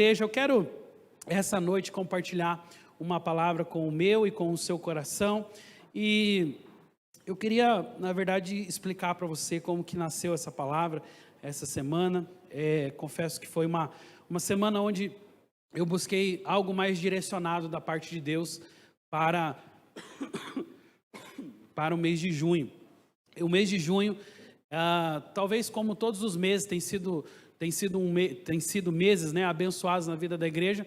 Igreja, eu quero essa noite compartilhar uma palavra com o meu e com o seu coração, e eu queria, na verdade, explicar para você como que nasceu essa palavra essa semana. Confesso que foi uma semana onde eu busquei algo mais direcionado da parte de Deus para o mês de junho. O mês de junho, talvez como todos os meses, tem sido meses, né, abençoados na vida da igreja,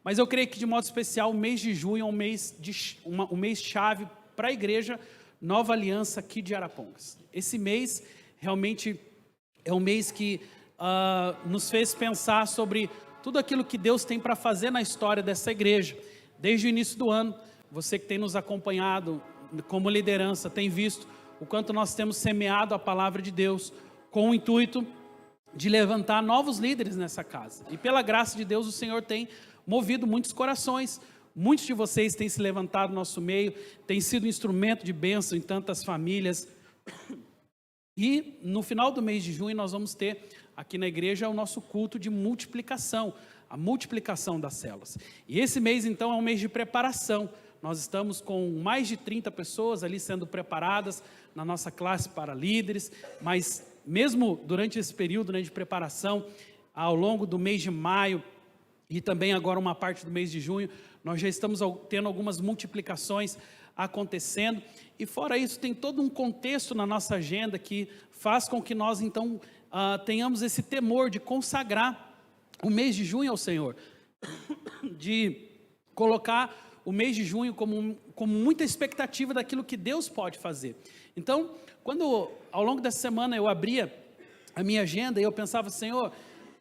mas eu creio que de modo especial o mês de junho é um mês chave para a igreja Nova Aliança aqui de Arapongas. Esse mês realmente é um mês que nos fez pensar sobre tudo aquilo que Deus tem para fazer na história dessa igreja. Desde o início do ano, você que tem nos acompanhado como liderança, tem visto o quanto nós temos semeado a palavra de Deus com o intuito de levantar novos líderes nessa casa. E pela graça de Deus, o Senhor tem movido muitos corações. Muitos de vocês têm se levantado no nosso meio, têm sido instrumento de bênção em tantas famílias. E no final do mês de junho nós vamos ter aqui na igreja o nosso culto de multiplicação, a multiplicação das células. E esse mês então é um mês de preparação. Nós estamos com mais de 30 pessoas ali sendo preparadas na nossa classe para líderes, mas mesmo durante esse período, né, de preparação, ao longo do mês de maio e também agora uma parte do mês de junho, nós já estamos tendo algumas multiplicações acontecendo, e fora isso tem todo um contexto na nossa agenda que faz com que nós então tenhamos esse temor de consagrar o mês de junho ao Senhor, de colocar o mês de junho como muita expectativa daquilo que Deus pode fazer. Então, quando ao longo dessa semana eu abria a minha agenda e eu pensava, Senhor,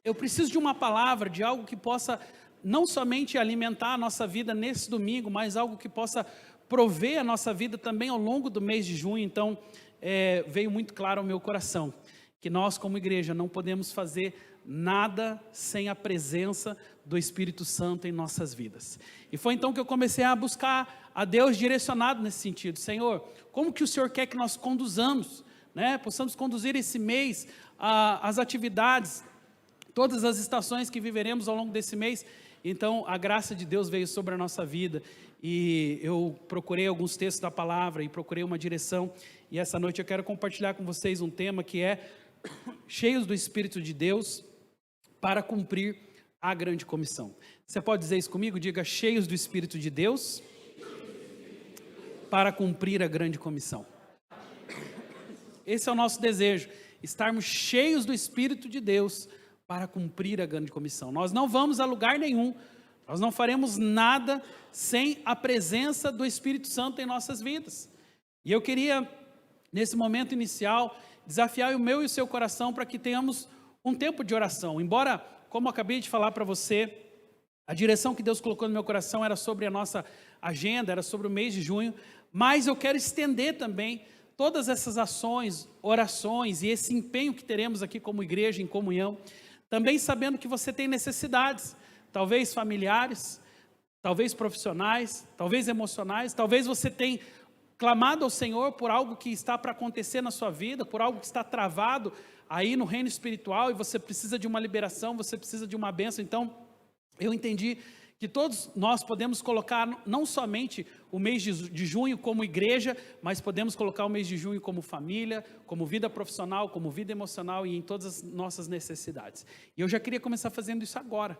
eu preciso de uma palavra, de algo que possa não somente alimentar a nossa vida nesse domingo, mas algo que possa prover a nossa vida também ao longo do mês de junho. Então, veio muito claro ao meu coração que nós como igreja não podemos fazer nada sem a presença do Espírito Santo em nossas vidas. E foi então que eu comecei a buscar a Deus direcionado nesse sentido. Senhor, como que o Senhor quer que nós conduzamos, né? Possamos conduzir esse mês, as atividades, todas as estações que viveremos ao longo desse mês. Então a graça de Deus veio sobre a nossa vida, e eu procurei alguns textos da palavra e procurei uma direção, e essa noite eu quero compartilhar com vocês um tema que é cheios do Espírito de Deus para cumprir a grande comissão. Você pode dizer isso comigo? Diga: cheios do Espírito de Deus para cumprir a grande comissão. Esse é o nosso desejo, estarmos cheios do Espírito de Deus para cumprir a grande comissão. Nós não vamos a lugar nenhum, nós não faremos nada sem a presença do Espírito Santo em nossas vidas. E eu queria, nesse momento inicial, desafiar o meu e o seu coração para que tenhamos um tempo de oração. Embora, como eu acabei de falar para você, a direção que Deus colocou no meu coração era sobre a nossa agenda, era sobre o mês de junho, mas eu quero estender também todas essas ações, orações e esse empenho que teremos aqui como igreja em comunhão, também sabendo que você tem necessidades, talvez familiares, talvez profissionais, talvez emocionais, talvez você tenha clamado ao Senhor por algo que está para acontecer na sua vida, por algo que está travado aí no reino espiritual, e você precisa de uma liberação, você precisa de uma bênção. Então, eu entendi que todos nós podemos colocar não somente o mês de junho como igreja, mas podemos colocar o mês de junho como família, como vida profissional, como vida emocional e em todas as nossas necessidades. E eu já queria começar fazendo isso agora.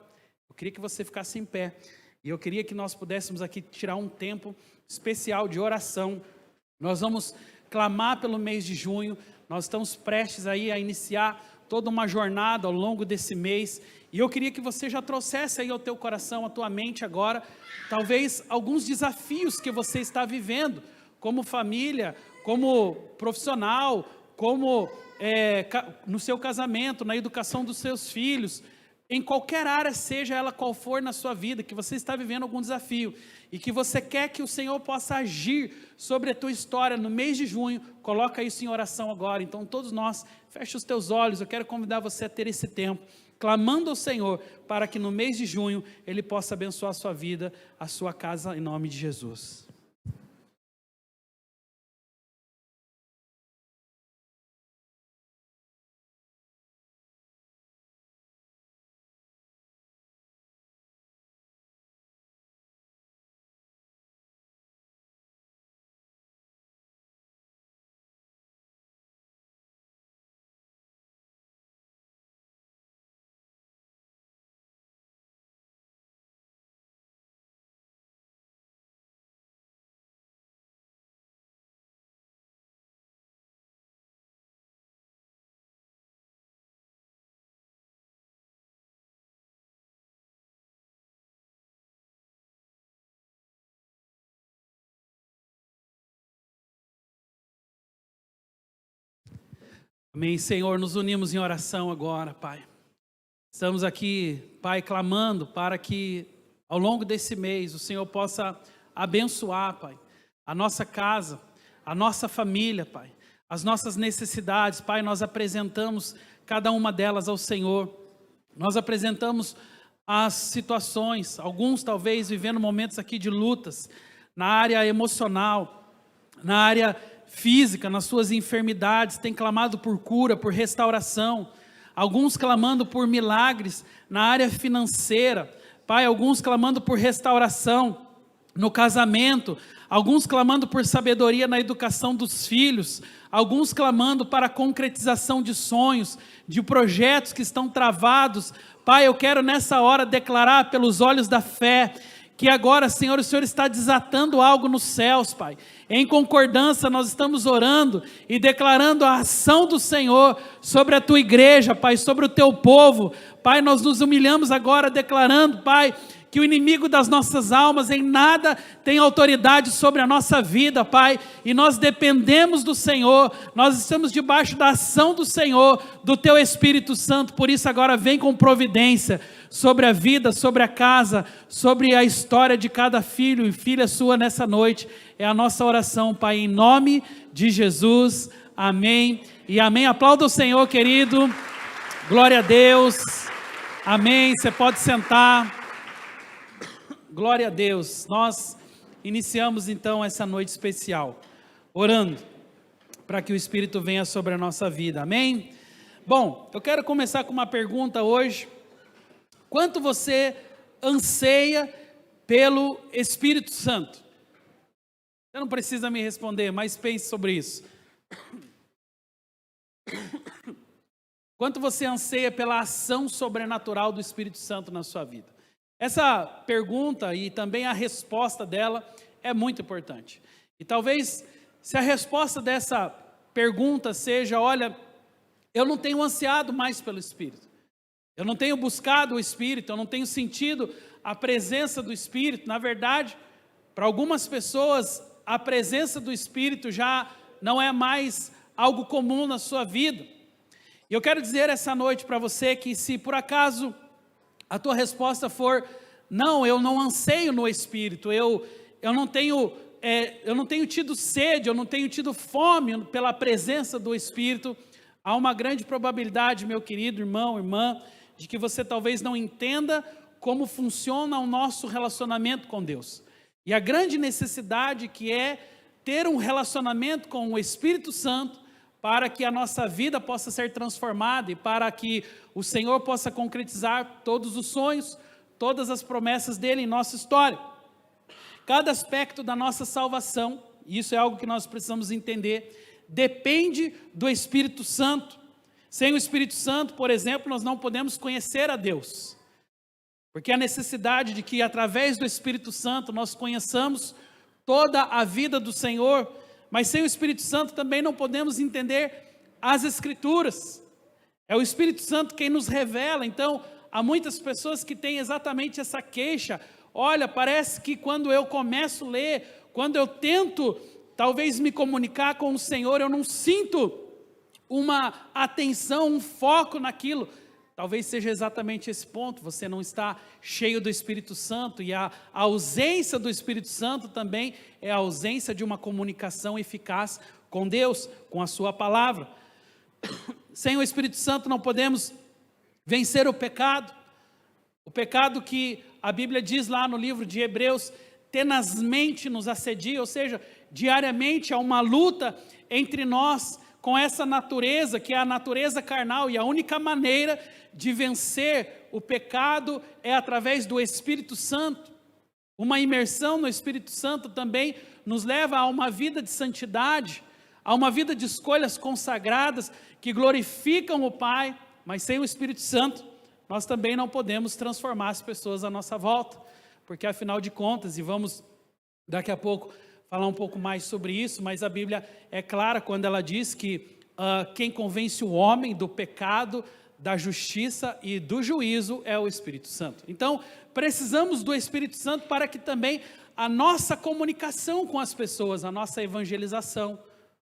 Eu queria que você ficasse em pé, e eu queria que nós pudéssemos aqui tirar um tempo especial de oração. Nós vamos clamar pelo mês de junho, nós estamos prestes aí a iniciar toda uma jornada ao longo desse mês, e eu queria que você já trouxesse aí ao teu coração, à tua mente agora, talvez alguns desafios que você está vivendo, como família, como profissional, como no seu casamento, na educação dos seus filhos, em qualquer área, seja ela qual for na sua vida, que você está vivendo algum desafio, e que você quer que o Senhor possa agir sobre a tua história no mês de junho, coloca isso em oração agora. Então todos nós, fecha os teus olhos, eu quero convidar você a ter esse tempo, clamando ao Senhor, para que no mês de junho, Ele possa abençoar a sua vida, a sua casa, em nome de Jesus. Amém, Senhor, nos unimos em oração agora, Pai. Estamos aqui, Pai, clamando para que ao longo desse mês o Senhor possa abençoar, Pai, a nossa casa, a nossa família, Pai, as nossas necessidades. Pai, nós apresentamos cada uma delas ao Senhor. Nós apresentamos as situações, alguns talvez vivendo momentos aqui de lutas, na área emocional, na área física, nas suas enfermidades, tem clamado por cura, por restauração, alguns clamando por milagres na área financeira, Pai, alguns clamando por restauração no casamento, alguns clamando por sabedoria na educação dos filhos, alguns clamando para a concretização de sonhos, de projetos que estão travados. Pai, eu quero nessa hora declarar pelos olhos da fé, que agora, Senhor, o Senhor está desatando algo nos céus, Pai. Em concordância, nós estamos orando e declarando a ação do Senhor sobre a Tua igreja, Pai, sobre o Teu povo. Pai, nós nos humilhamos agora declarando, Pai, que o inimigo das nossas almas em nada tem autoridade sobre a nossa vida, Pai, e nós dependemos do Senhor, nós estamos debaixo da ação do Senhor, do Teu Espírito Santo. Por isso agora vem com providência sobre a vida, sobre a casa, sobre a história de cada filho e filha sua nessa noite. É a nossa oração, Pai, em nome de Jesus, amém e amém. Aplauda o Senhor, querido, glória a Deus, amém. Você pode sentar. Glória a Deus. Nós iniciamos então essa noite especial, orando para que o Espírito venha sobre a nossa vida, amém? Bom, eu quero começar com uma pergunta hoje. Quanto você anseia pelo Espírito Santo? Você não precisa me responder, mas pense sobre isso. Quanto você anseia pela ação sobrenatural do Espírito Santo na sua vida? Essa pergunta e também a resposta dela é muito importante. E talvez, se a resposta dessa pergunta seja, olha, eu não tenho ansiado mais pelo Espírito. Eu não tenho buscado o Espírito, eu não tenho sentido a presença do Espírito. Na verdade, para algumas pessoas, a presença do Espírito já não é mais algo comum na sua vida. E eu quero dizer essa noite para você que se por acaso a tua resposta for, não, eu não anseio no Espírito, eu não tenho tido sede, eu não tenho tido fome pela presença do Espírito, há uma grande probabilidade, meu querido irmão, irmã, de que você talvez não entenda como funciona o nosso relacionamento com Deus. E a grande necessidade que é ter um relacionamento com o Espírito Santo, para que a nossa vida possa ser transformada e para que o Senhor possa concretizar todos os sonhos, todas as promessas dEle em nossa história. Cada aspecto da nossa salvação, e isso é algo que nós precisamos entender, depende do Espírito Santo. Sem o Espírito Santo, por exemplo, nós não podemos conhecer a Deus, porque a necessidade de que através do Espírito Santo nós conheçamos toda a vida do Senhor. Mas sem o Espírito Santo também não podemos entender as Escrituras. É o Espírito Santo quem nos revela. Então, há muitas pessoas que têm exatamente essa queixa. Olha, parece que quando eu começo a ler, quando eu tento talvez me comunicar com o Senhor, eu não sinto uma atenção, um foco naquilo. Talvez seja exatamente esse ponto, você não está cheio do Espírito Santo, e a ausência do Espírito Santo também é a ausência de uma comunicação eficaz com Deus, com a sua palavra. Sem o Espírito Santo não podemos vencer o pecado que a Bíblia diz lá no livro de Hebreus, tenazmente nos assedia, ou seja, diariamente há uma luta entre nós com essa natureza, que é a natureza carnal, e a única maneira de vencer o pecado é através do Espírito Santo. Uma imersão no Espírito Santo também nos leva a uma vida de santidade, a uma vida de escolhas consagradas que glorificam o Pai, mas sem o Espírito Santo nós também não podemos transformar as pessoas à nossa volta, porque afinal de contas, e vamos daqui a pouco falar um pouco mais sobre isso, mas a Bíblia é clara quando ela diz que quem convence o homem do pecado, da justiça e do juízo é o Espírito Santo. Então, precisamos do Espírito Santo para que também a nossa comunicação com as pessoas, a nossa evangelização,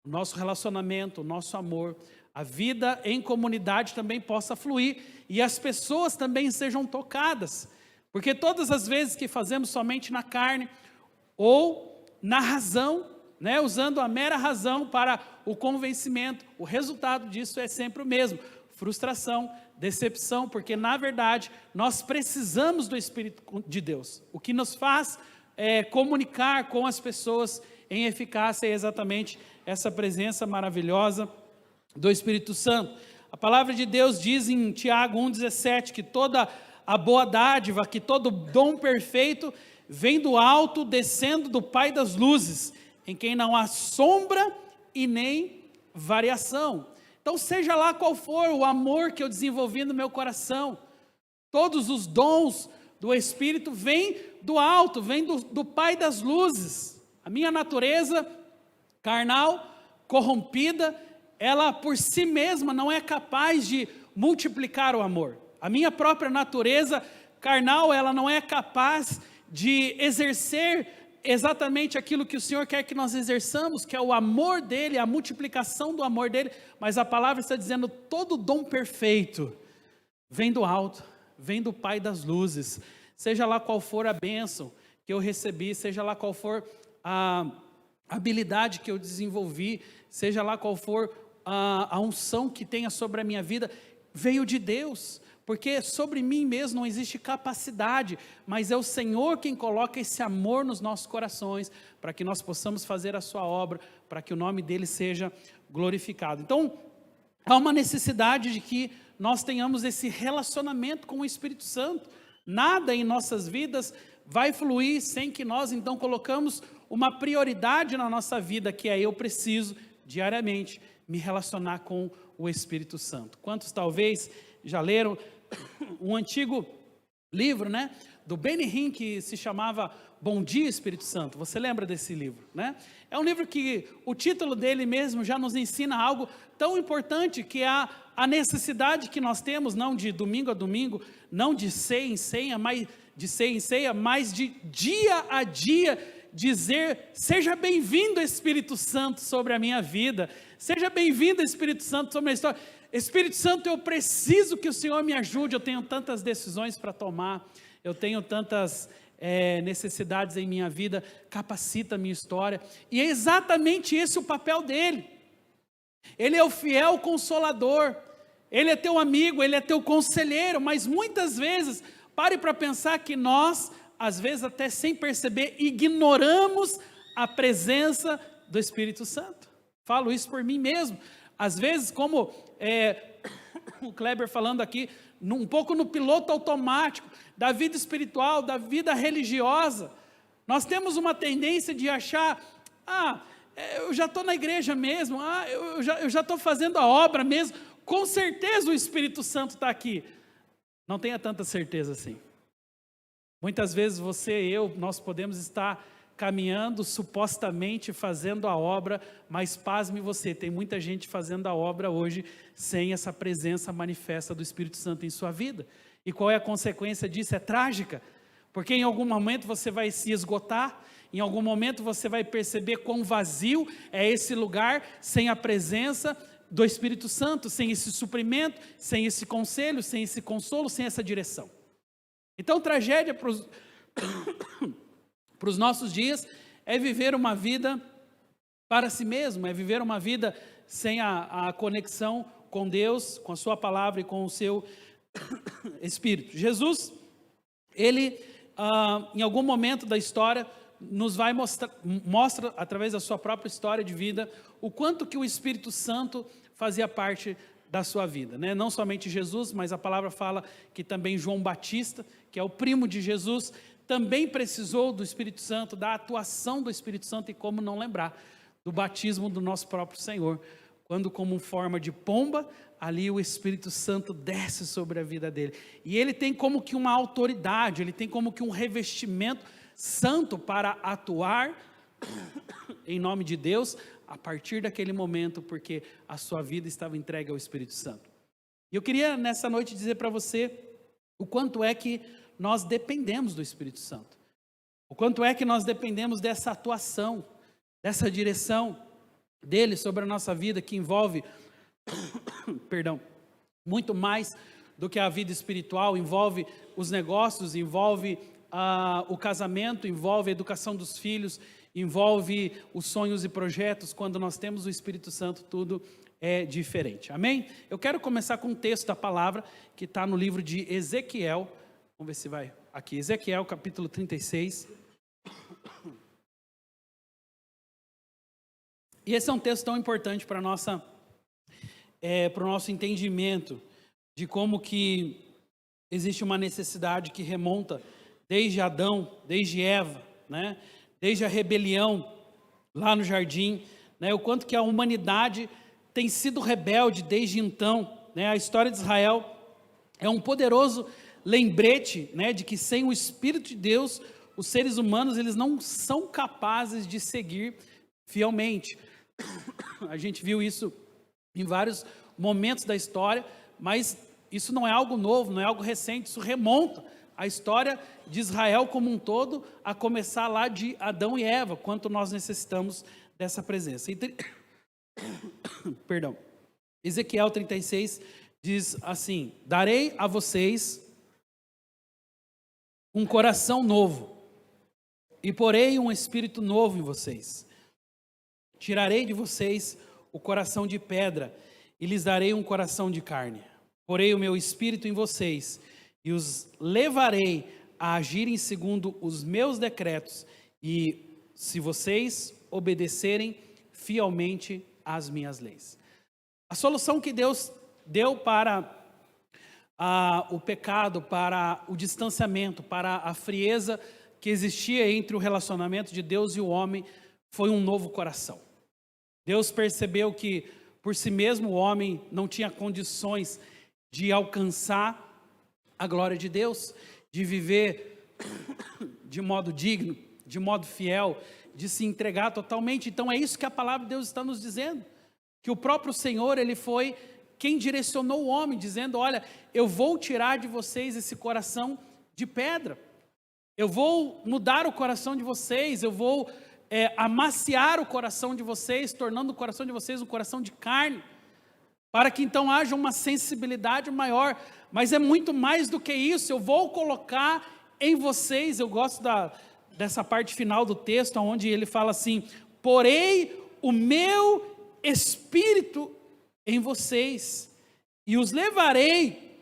o nosso relacionamento, o nosso amor, a vida em comunidade também possa fluir e as pessoas também sejam tocadas. Porque todas as vezes que fazemos somente na carne ou na razão, né, usando a mera razão para o convencimento, o resultado disso é sempre o mesmo: frustração, decepção, porque na verdade nós precisamos do Espírito de Deus. O que nos faz comunicar com as pessoas em eficácia é exatamente essa presença maravilhosa do Espírito Santo. A palavra de Deus diz em Tiago 1,17 que toda a boa dádiva, que todo dom perfeito vem do alto, descendo do Pai das luzes, em quem não há sombra e nem variação. Então, seja lá qual for o amor que eu desenvolvi no meu coração, todos os dons do Espírito vêm do alto, vêm do Pai das luzes. A minha natureza carnal, corrompida, ela por si mesma não é capaz de multiplicar o amor. A minha própria natureza carnal, ela não é capaz de exercer exatamente aquilo que o Senhor quer que nós exerçamos, que é o amor dEle, a multiplicação do amor dEle, mas a palavra está dizendo, todo dom perfeito vem do alto, vem do Pai das luzes, seja lá qual for a bênção que eu recebi, seja lá qual for a habilidade que eu desenvolvi, seja lá qual for a unção que tenha sobre a minha vida, veio de Deus, porque sobre mim mesmo não existe capacidade, mas é o Senhor quem coloca esse amor nos nossos corações, para que nós possamos fazer a sua obra, para que o nome dEle seja glorificado. Então, há uma necessidade de que nós tenhamos esse relacionamento com o Espírito Santo. Nada em nossas vidas vai fluir sem que nós então colocamos uma prioridade na nossa vida, que é: eu preciso diariamente me relacionar com o Espírito Santo. Quantos talvez já leram um antigo livro, né, do Benny Hinn, que se chamava Bom Dia Espírito Santo? Você lembra desse livro, né? É um livro que o título dele mesmo já nos ensina algo tão importante, que é a necessidade que nós temos, não de domingo a domingo, não de ceia em ceia, mas de dia a dia dizer: seja bem-vindo Espírito Santo sobre a minha vida, seja bem-vindo Espírito Santo sobre a minha história. Espírito Santo, eu preciso que o Senhor me ajude, eu tenho tantas decisões para tomar, eu tenho tantas necessidades em minha vida, capacita a minha história, e é exatamente esse o papel dele. Ele é o fiel consolador, ele é teu amigo, ele é teu conselheiro, mas muitas vezes, pare para pensar que nós, às vezes até sem perceber, ignoramos a presença do Espírito Santo. Falo isso por mim mesmo. Às vezes, como o Kleber falando aqui, um pouco no piloto automático da vida espiritual, da vida religiosa, nós temos uma tendência de achar: eu já estou na igreja mesmo, eu já estou fazendo a obra mesmo, com certeza o Espírito Santo está aqui. Não tenha tanta certeza assim. Muitas vezes você e eu, nós podemos estar caminhando, supostamente fazendo a obra, mas pasme você, tem muita gente fazendo a obra hoje, sem essa presença manifesta do Espírito Santo em sua vida. E qual é a consequência disso? É trágica, porque em algum momento você vai se esgotar, em algum momento você vai perceber quão vazio é esse lugar, sem a presença do Espírito Santo, sem esse suprimento, sem esse conselho, sem esse consolo, sem essa direção. Então, tragédia para os nossos dias é viver uma vida para si mesmo, é viver uma vida sem a conexão com Deus, com a sua palavra e com o seu Espírito. Jesus, ele em algum momento da história nos vai mostra através da sua própria história de vida o quanto que o Espírito Santo fazia parte da sua vida, né? Não somente Jesus, mas a palavra fala que também João Batista, que é o primo de Jesus, também precisou do Espírito Santo, da atuação do Espírito Santo, e como não lembrar do batismo do nosso próprio Senhor, quando como forma de pomba, ali o Espírito Santo desce sobre a vida dele, e ele tem como que uma autoridade, ele tem como que um revestimento santo para atuar em nome de Deus, a partir daquele momento, porque a sua vida estava entregue ao Espírito Santo. E eu queria nessa noite dizer para você o quanto é que nós dependemos do Espírito Santo, o quanto é que nós dependemos dessa atuação, dessa direção dele sobre a nossa vida, que envolve perdão, muito mais do que a vida espiritual, envolve os negócios, envolve o casamento, envolve a educação dos filhos, envolve os sonhos e projetos. Quando nós temos o Espírito Santo, tudo é diferente. Amém? Eu quero começar com um texto da palavra que está no livro de Ezequiel. Vamos ver se vai aqui. Ezequiel, capítulo 36. E esse é um texto tão importante para o nosso entendimento de como que existe uma necessidade que remonta desde Adão, desde Eva, né? Desde a rebelião lá no jardim, né? O quanto que a humanidade tem sido rebelde desde então, né? A história de Israel é um poderoso lembrete, né, de que sem o Espírito de Deus, os seres humanos eles não são capazes de seguir fielmente. A gente viu isso em vários momentos da história, mas isso não é algo novo, não é algo recente, isso remonta à história de Israel como um todo, a começar lá de Adão e Eva, quanto nós necessitamos dessa presença. Perdão. Ezequiel 36 diz assim: darei a vocês um coração novo, e porei um espírito novo em vocês. Tirarei de vocês o coração de pedra, e lhes darei um coração de carne. Porei o meu espírito em vocês, e os levarei a agirem segundo os meus decretos, e se vocês obedecerem fielmente às minhas leis. A solução que Deus deu para o pecado, para o distanciamento, para a frieza que existia entre o relacionamento de Deus e o homem, foi um novo coração. Deus percebeu que por si mesmo o homem não tinha condições de alcançar a glória de Deus, de viver de modo digno, de modo fiel, de se entregar totalmente. Então é isso que a palavra de Deus está nos dizendo, que o próprio Senhor, Ele foi quem direcionou o homem, dizendo: olha, eu vou tirar de vocês esse coração de pedra, eu vou mudar o coração de vocês, eu vou amaciar o coração de vocês, tornando o coração de vocês um coração de carne, para que então haja uma sensibilidade maior. Mas é muito mais do que isso, eu vou colocar em vocês, eu gosto dessa parte final do texto, onde ele fala assim: porei o meu espírito em vocês, e os levarei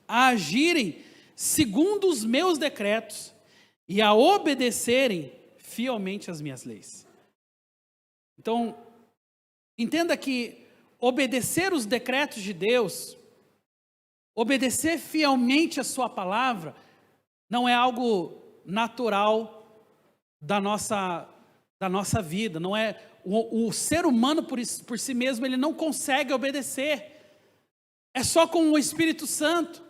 a agirem segundo os meus decretos, e a obedecerem fielmente às minhas leis. Então, entenda que obedecer os decretos de Deus, obedecer fielmente a sua palavra, não é algo natural da nossa vida, não é o ser humano por si mesmo, ele não consegue obedecer, é só com o Espírito Santo,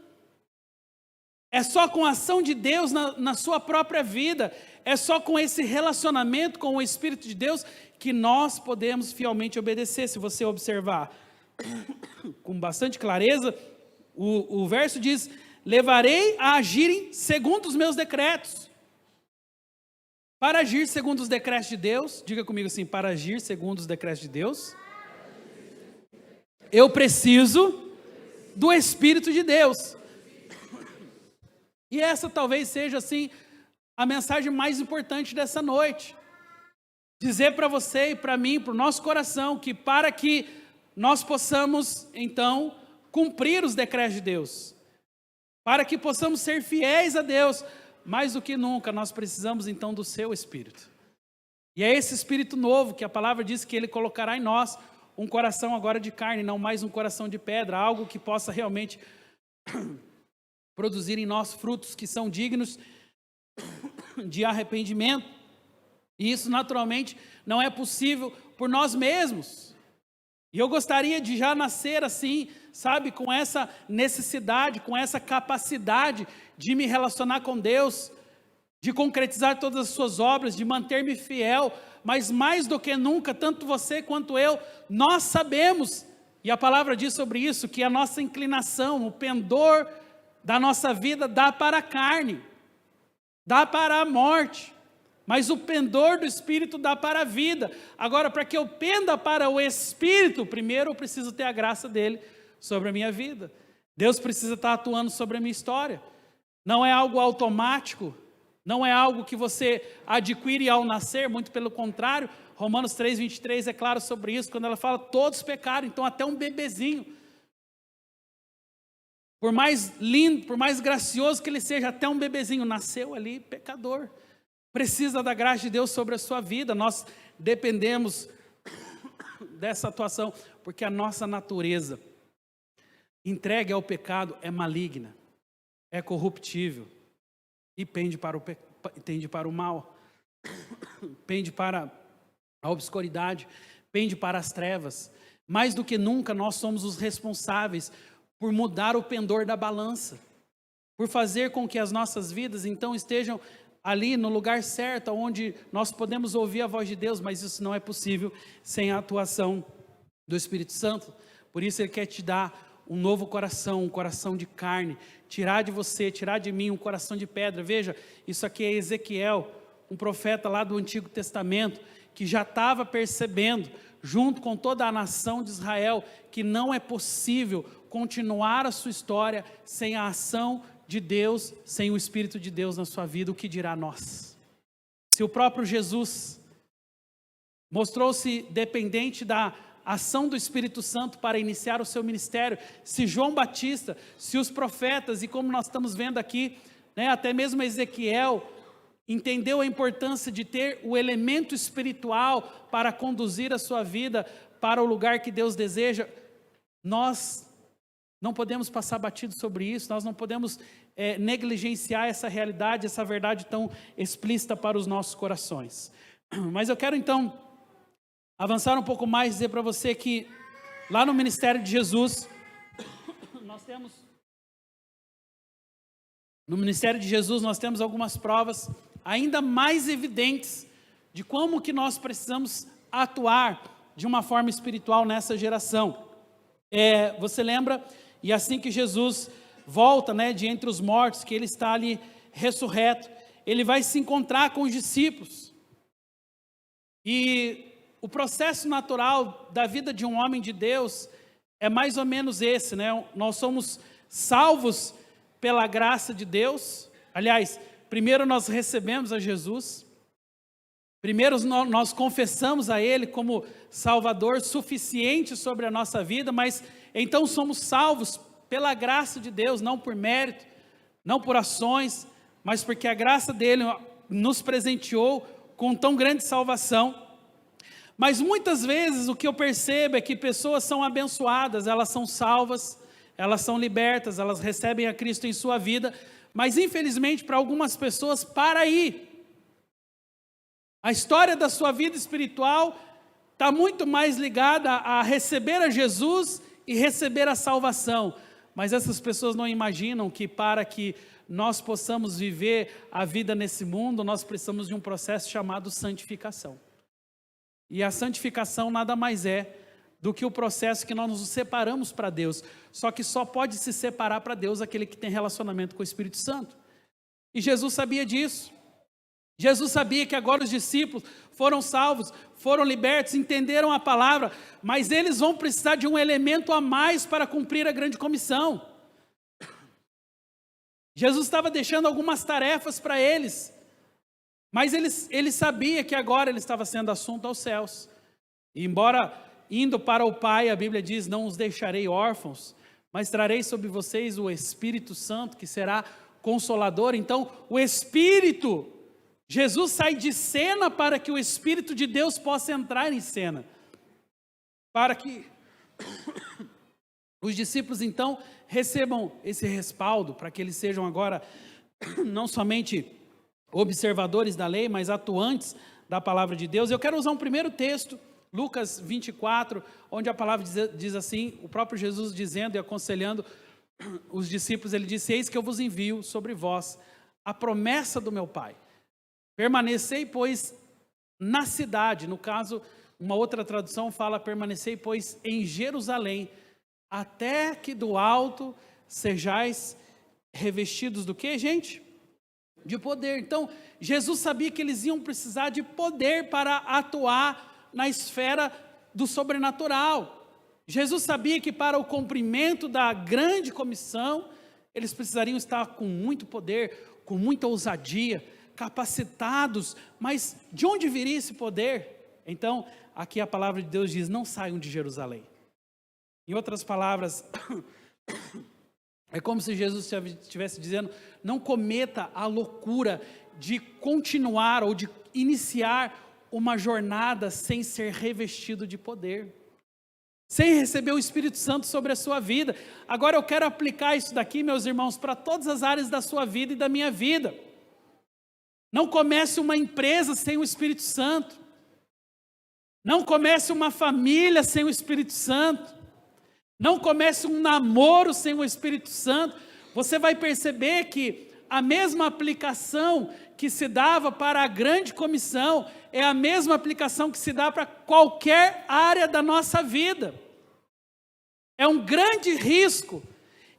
é só com a ação de Deus na sua própria vida, é só com esse relacionamento com o Espírito de Deus que nós podemos fielmente obedecer. Se você observar com bastante clareza, o verso diz: levarei a agirem segundo os meus decretos. Para agir segundo os decretos de Deus, diga comigo assim: para agir segundo os decretos de Deus, eu preciso do Espírito de Deus. E essa talvez seja assim a mensagem mais importante dessa noite. Dizer para você e para mim, para o nosso coração, que para que nós possamos então cumprir os decretos de Deus, para que possamos ser fiéis a Deus, mais do que nunca nós precisamos então do seu Espírito. E é esse Espírito novo que a palavra diz que Ele colocará em nós um coração agora de carne, não mais um coração de pedra, algo que possa realmente produzir em nós frutos que são dignos de arrependimento. E isso naturalmente não é possível por nós mesmos. E eu gostaria de já nascer assim, sabe, com essa necessidade, com essa capacidade de me relacionar com Deus, de concretizar todas as suas obras, de manter-me fiel, mas mais do que nunca, tanto você quanto eu, nós sabemos, e a palavra diz sobre isso, que a nossa inclinação, o pendor da nossa vida dá para a carne, dá para a morte. mas o pendor do Espírito dá para a vida. Agora, para que eu penda para o Espírito, primeiro eu preciso ter a graça dele sobre a minha vida. Deus precisa estar atuando sobre a minha história. Não é algo automático, não é algo que você adquire ao nascer, muito pelo contrário. Romanos 3:23 é claro sobre isso, quando ela fala todos pecaram, então até um bebezinho. Por mais lindo, por mais gracioso que ele seja, até um bebezinho nasceu ali pecador. Precisa da graça de Deus sobre a sua vida. Nós dependemos dessa atuação, porque a nossa natureza entregue ao pecado é maligna, é corruptível e pende para o mal, pende para a obscuridade, pende para as trevas. Mais do que nunca nós somos os responsáveis por mudar o pendor da balança, por fazer com que as nossas vidas então estejam ali no lugar certo, onde nós podemos ouvir a voz de Deus, mas isso não é possível sem a atuação do Espírito Santo. Por isso Ele quer te dar um novo coração, um coração de carne, tirar de você, tirar de mim um coração de pedra. Veja, isso aqui é Ezequiel, um profeta lá do Antigo Testamento, que já estava percebendo, junto com toda a nação de Israel, que não é possível continuar a sua história sem a ação de Deus, sem o Espírito de Deus na sua vida. O que dirá nós? Se o próprio Jesus mostrou-se dependente da ação do Espírito Santo para iniciar o seu ministério, se João Batista, se os profetas, e como nós estamos vendo aqui, até mesmo Ezequiel, entendeu a importância de ter o elemento espiritual para conduzir a sua vida para o lugar que Deus deseja, nós não podemos passar batido sobre isso, nós não podemos negligenciar essa realidade, essa verdade tão explícita para os nossos corações. Mas eu quero então avançar um pouco mais e dizer para você que lá no ministério de Jesus, no ministério de Jesus nós temos algumas provas ainda mais evidentes de como que nós precisamos atuar de uma forma espiritual nessa geração. Você lembra? E assim que Jesus volta de entre os mortos, que Ele está ali ressurreto, Ele vai se encontrar com os discípulos. E o processo natural da vida de um homem de Deus é mais ou menos esse, Nós somos salvos pela graça de Deus. Aliás, primeiro nós recebemos a Jesus, primeiro nós confessamos a Ele como Salvador suficiente sobre a nossa vida, mas então somos salvos pela graça de Deus, não por mérito, não por ações, mas porque a graça dEle nos presenteou com tão grande salvação. Mas muitas vezes o que eu percebo é que pessoas são abençoadas, elas são salvas, elas são libertas, elas recebem a Cristo em sua vida, mas infelizmente para algumas pessoas para aí. A história da sua vida espiritual está muito mais ligada a receber a Jesus e receber a salvação. Mas essas pessoas não imaginam que para que nós possamos viver a vida nesse mundo, nós precisamos de um processo chamado santificação. E a santificação nada mais é do que o processo que nós nos separamos para Deus. Só que só pode se separar para Deus aquele que tem relacionamento com o Espírito Santo. E Jesus sabia disso. Jesus sabia que agora os discípulos foram salvos, foram libertos, entenderam a palavra, mas eles vão precisar de um elemento a mais para cumprir a grande comissão. Jesus estava deixando algumas tarefas para eles, mas ele sabia que agora ele estava sendo assunto aos céus. E embora indo para o Pai, a Bíblia diz, não os deixarei órfãos, mas trarei sobre vocês o Espírito Santo, que será consolador. Então, o Espírito, Jesus sai de cena para que o Espírito de Deus possa entrar em cena. Para que os discípulos, então, recebam esse respaldo, para que eles sejam agora não somente observadores da lei, mas atuantes da palavra de Deus. Eu quero usar um primeiro texto, Lucas 24, onde a palavra diz assim, o próprio Jesus dizendo e aconselhando os discípulos, ele disse, eis que eu vos envio sobre vós a promessa do meu Pai. Permanecei, pois, na cidade. No caso, uma outra tradução fala, permanecei, pois, em Jerusalém, até que do alto sejais revestidos do que, gente? de poder. Então, Jesus sabia que eles iam precisar de poder para atuar na esfera do sobrenatural. Jesus sabia que para o cumprimento da grande comissão, eles precisariam estar com muito poder, com muita ousadia, capacitados, mas de onde viria esse poder? Então, aqui a palavra de Deus diz, não saiam de Jerusalém. Em outras palavras, é como se Jesus estivesse dizendo, não cometa a loucura de continuar ou de iniciar uma jornada sem ser revestido de poder, sem receber o Espírito Santo sobre a sua vida. Agora eu quero aplicar isso daqui, meus irmãos, para todas as áreas da sua vida e da minha vida. Não comece uma empresa sem o Espírito Santo. Não comece uma família sem o Espírito Santo. Não comece um namoro sem o Espírito Santo. Você vai perceber que a mesma aplicação que se dava para a grande comissão é a mesma aplicação que se dá para qualquer área da nossa vida. É um grande risco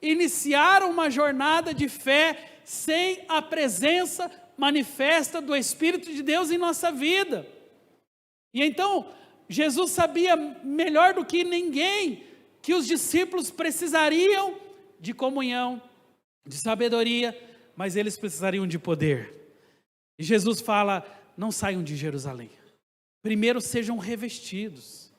iniciar uma jornada de fé sem a presença manifesta do Espírito de Deus em nossa vida. E então, Jesus sabia melhor do que ninguém que os discípulos precisariam de comunhão, de sabedoria, mas eles precisariam de poder. E Jesus fala, não saiam de Jerusalém. Primeiro sejam revestidos.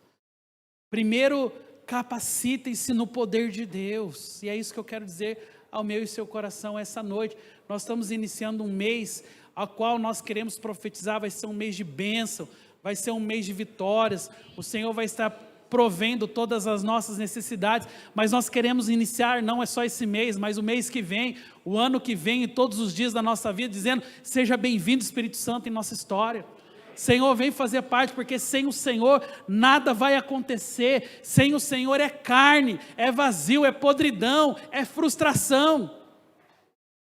Primeiro capacitem-se no poder de Deus. E é isso que eu quero dizer ao meu e seu coração essa noite. Nós estamos iniciando um mês ao qual nós queremos profetizar, vai ser um mês de bênção, vai ser um mês de vitórias. O Senhor vai estar provendo todas as nossas necessidades, mas nós queremos iniciar, não é só esse mês, mas o mês que vem, o ano que vem e todos os dias da nossa vida, dizendo, seja bem-vindo Espírito Santo em nossa história. Senhor, vem fazer parte, porque sem o Senhor nada vai acontecer. Sem o Senhor é carne, é vazio, é podridão, é frustração.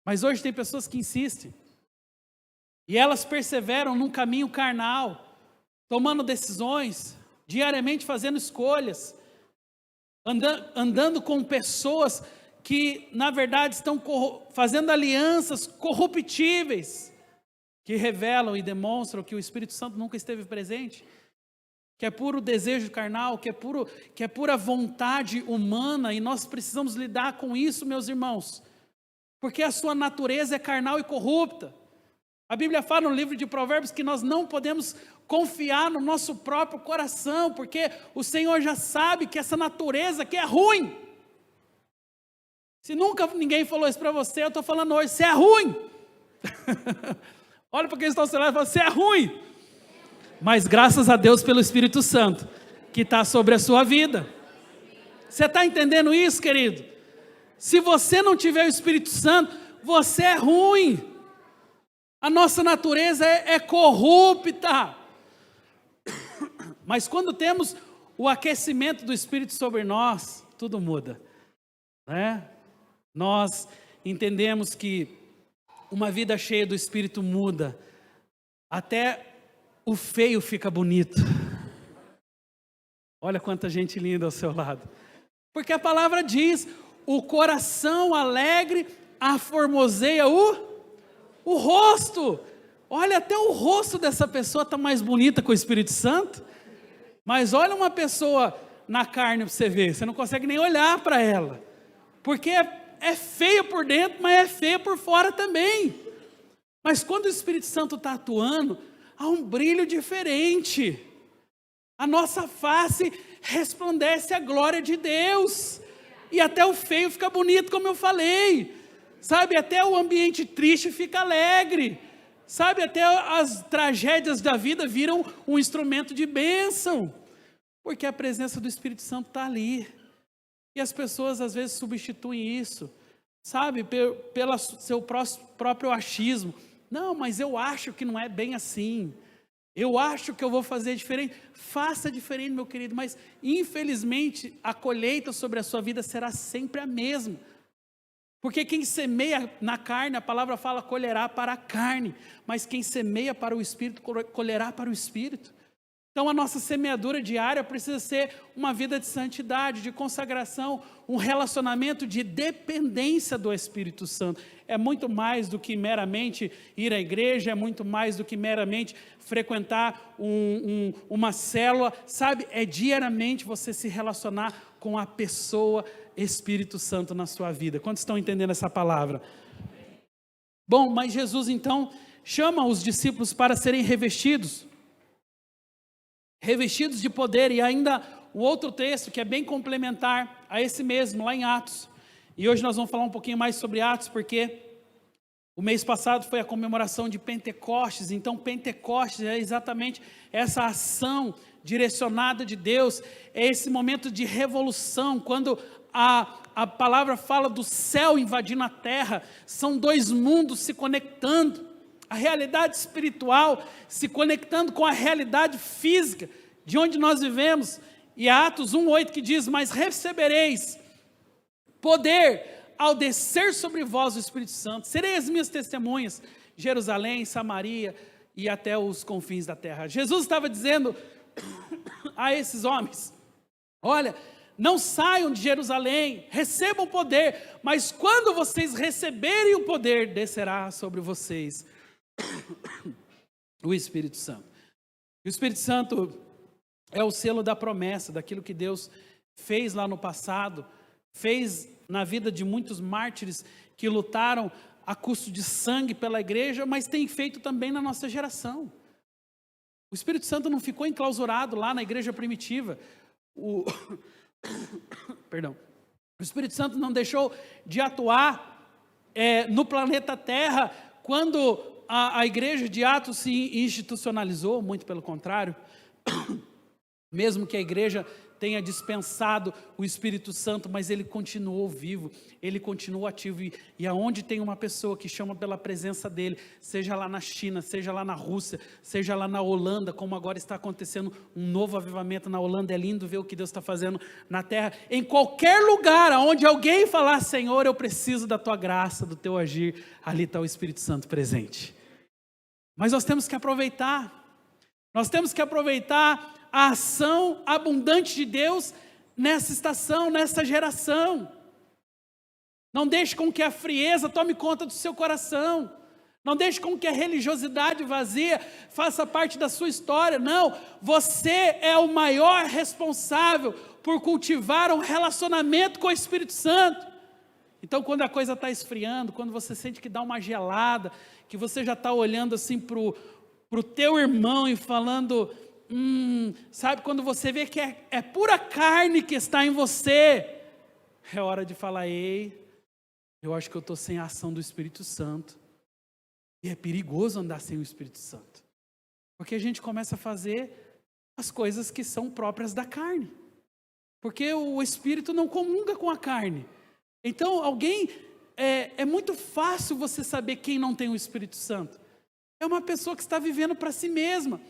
Mas hoje tem pessoas que insistem, e elas perseveram num caminho carnal, tomando decisões, diariamente fazendo escolhas, andando com pessoas que na verdade estão fazendo alianças corruptíveis, que revelam e demonstram que o Espírito Santo nunca esteve presente, que é puro desejo carnal, que é pura vontade humana, e nós precisamos lidar com isso, meus irmãos, porque a sua natureza é carnal e corrupta. A Bíblia fala no livro de Provérbios que nós não podemos confiar no nosso próprio coração, porque o Senhor já sabe que essa natureza aqui é ruim. Se nunca ninguém falou isso para você, eu estou falando hoje, você é ruim. Olha para quem está ao seu lado e fala, você é ruim. Mas graças a Deus pelo Espírito Santo, que está sobre a sua vida. Você está entendendo isso, querido? Se você não tiver o Espírito Santo, você é ruim. A nossa natureza é corrupta. Mas quando temos o aquecimento do Espírito sobre nós, tudo muda, né? Nós entendemos que uma vida cheia do Espírito muda, até o feio fica bonito. Olha quanta gente linda ao seu lado, porque a palavra diz, o coração alegre aformoseia o rosto. Olha, até o rosto dessa pessoa está mais bonita com o Espírito Santo. Mas olha uma pessoa na carne para você ver, você não consegue nem olhar para ela, porque é feia por dentro, mas é feia por fora também. Mas quando o Espírito Santo está atuando, há um brilho diferente. A nossa face resplandece a glória de Deus, e até o feio fica bonito, como eu falei, sabe, até o ambiente triste fica alegre, sabe, até as tragédias da vida viram um instrumento de bênção, porque a presença do Espírito Santo está ali, e as pessoas às vezes substituem isso, sabe, pelo seu próprio achismo. Não, mas eu acho que não é bem assim, eu acho que eu vou fazer diferente. Faça diferente, meu querido, mas infelizmente a colheita sobre a sua vida será sempre a mesma, porque quem semeia na carne, a palavra fala, colherá para a carne, mas quem semeia para o Espírito, colherá para o Espírito. Então a nossa semeadura diária precisa ser uma vida de santidade, de consagração, um relacionamento de dependência do Espírito Santo. É muito mais do que meramente ir à igreja, é muito mais do que meramente frequentar uma célula, sabe? É diariamente você se relacionar com a pessoa Espírito Santo na sua vida. Quantos estão entendendo essa palavra? Bom, mas Jesus então chama os discípulos para serem revestidos de poder, e ainda o outro texto que é bem complementar a esse mesmo, lá em Atos. E hoje nós vamos falar um pouquinho mais sobre Atos, porque o mês passado foi a comemoração de Pentecostes. Então Pentecostes é exatamente essa ação direcionada de Deus, é esse momento de revolução, quando a palavra fala do céu invadindo a terra, são dois mundos se conectando, a realidade espiritual se conectando com a realidade física, de onde nós vivemos. E Atos 1:8 que diz: mas recebereis poder ao descer sobre vós o Espírito Santo, serei as minhas testemunhas, Jerusalém, Samaria e até os confins da terra. Jesus estava dizendo a esses homens: olha, não saiam de Jerusalém, recebam poder, mas quando vocês receberem o poder, descerá sobre vocês o Espírito Santo. E o Espírito Santo é o selo da promessa, daquilo que Deus fez lá no passado, fez na vida de muitos mártires que lutaram a custo de sangue pela igreja, mas tem feito também na nossa geração. O Espírito Santo não ficou enclausurado lá na igreja primitiva. Perdão. O Espírito Santo não deixou de atuar no planeta Terra quando a igreja de Atos se institucionalizou, muito pelo contrário. Mesmo que a igreja tenha dispensado o Espírito Santo, mas ele continuou vivo, ele continuou ativo, e aonde tem uma pessoa que chama pela presença dele, seja lá na China, seja lá na Rússia, seja lá na Holanda, como agora está acontecendo um novo avivamento na Holanda, é lindo ver o que Deus está fazendo na terra, em qualquer lugar, onde alguém falar: Senhor, eu preciso da tua graça, do teu agir, ali está o Espírito Santo presente. Mas nós temos que aproveitar a ação abundante de Deus nessa estação, nessa geração. Não deixe com que a frieza tome conta do seu coração. Não deixe com que a religiosidade vazia faça parte da sua história. Não, você é o maior responsável por cultivar um relacionamento com o Espírito Santo. Então, quando a coisa está esfriando, quando você sente que dá uma gelada, que você já está olhando assim para o teu irmão e falando... sabe, quando você vê que é pura carne que está em você, é hora de falar: ei, eu acho que eu estou sem a ação do Espírito Santo, e é perigoso andar sem o Espírito Santo, porque a gente começa a fazer as coisas que são próprias da carne, porque o Espírito não comunga com a carne. Então é muito fácil você saber quem não tem o Espírito Santo. É uma pessoa que está vivendo para si mesma,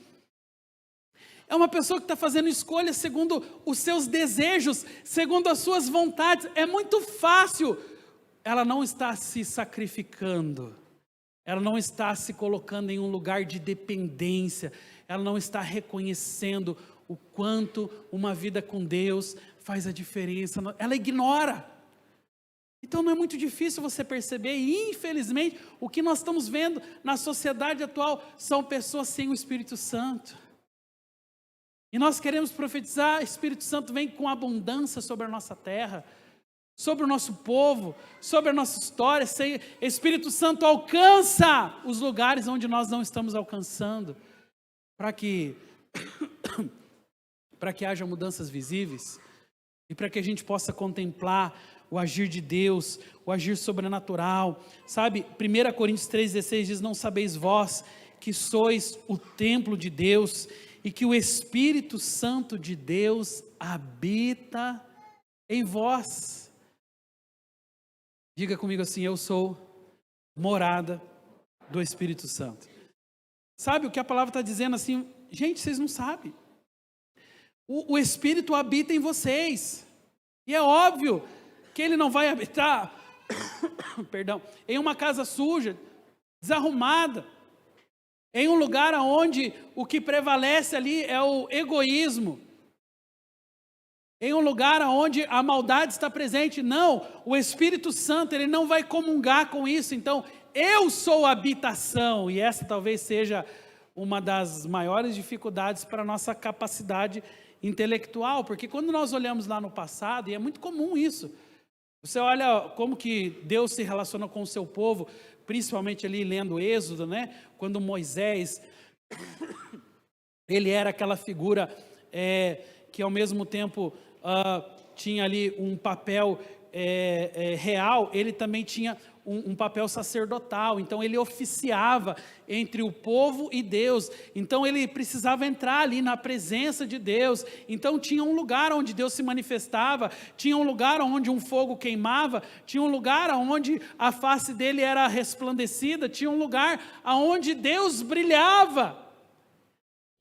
é uma pessoa que está fazendo escolhas segundo os seus desejos, segundo as suas vontades. É muito fácil. Ela não está se sacrificando. Ela não está se colocando em um lugar de dependência. Ela não está reconhecendo o quanto uma vida com Deus faz a diferença. Ela ignora. Então não é muito difícil você perceber. E infelizmente o que nós estamos vendo na sociedade atual são pessoas sem o Espírito Santo. E nós queremos profetizar: Espírito Santo vem com abundância sobre a nossa terra, sobre o nosso povo, sobre a nossa história. Espírito Santo alcança os lugares onde nós não estamos alcançando, para que haja mudanças visíveis, e para que a gente possa contemplar o agir de Deus, o agir sobrenatural. Sabe, 1 Coríntios 3,16 diz: não sabeis vós que sois o templo de Deus, e que o Espírito Santo de Deus habita em vós. Diga comigo assim: eu sou morada do Espírito Santo. Sabe o que a palavra está dizendo assim? Gente, vocês não sabem. O Espírito habita em vocês. E é óbvio que ele não vai habitar perdão, em uma casa suja, desarrumada. em um lugar onde o que prevalece ali é o egoísmo, em um lugar onde a maldade está presente. Não, o Espírito Santo, ele não vai comungar com isso. Então, eu sou a habitação, e essa talvez seja uma das maiores dificuldades para a nossa capacidade intelectual, porque quando nós olhamos lá no passado, e é muito comum isso, você olha como que Deus se relaciona com o seu povo, principalmente ali lendo Êxodo, né? Quando Moisés, ele era aquela figura que ao mesmo tempo tinha ali um papel real, ele também tinha um papel sacerdotal. Então ele oficiava entre o povo e Deus, então ele precisava entrar ali na presença de Deus. Então tinha um lugar onde Deus se manifestava, tinha um lugar onde um fogo queimava, tinha um lugar onde a face dele era resplandecida, tinha um lugar onde Deus brilhava.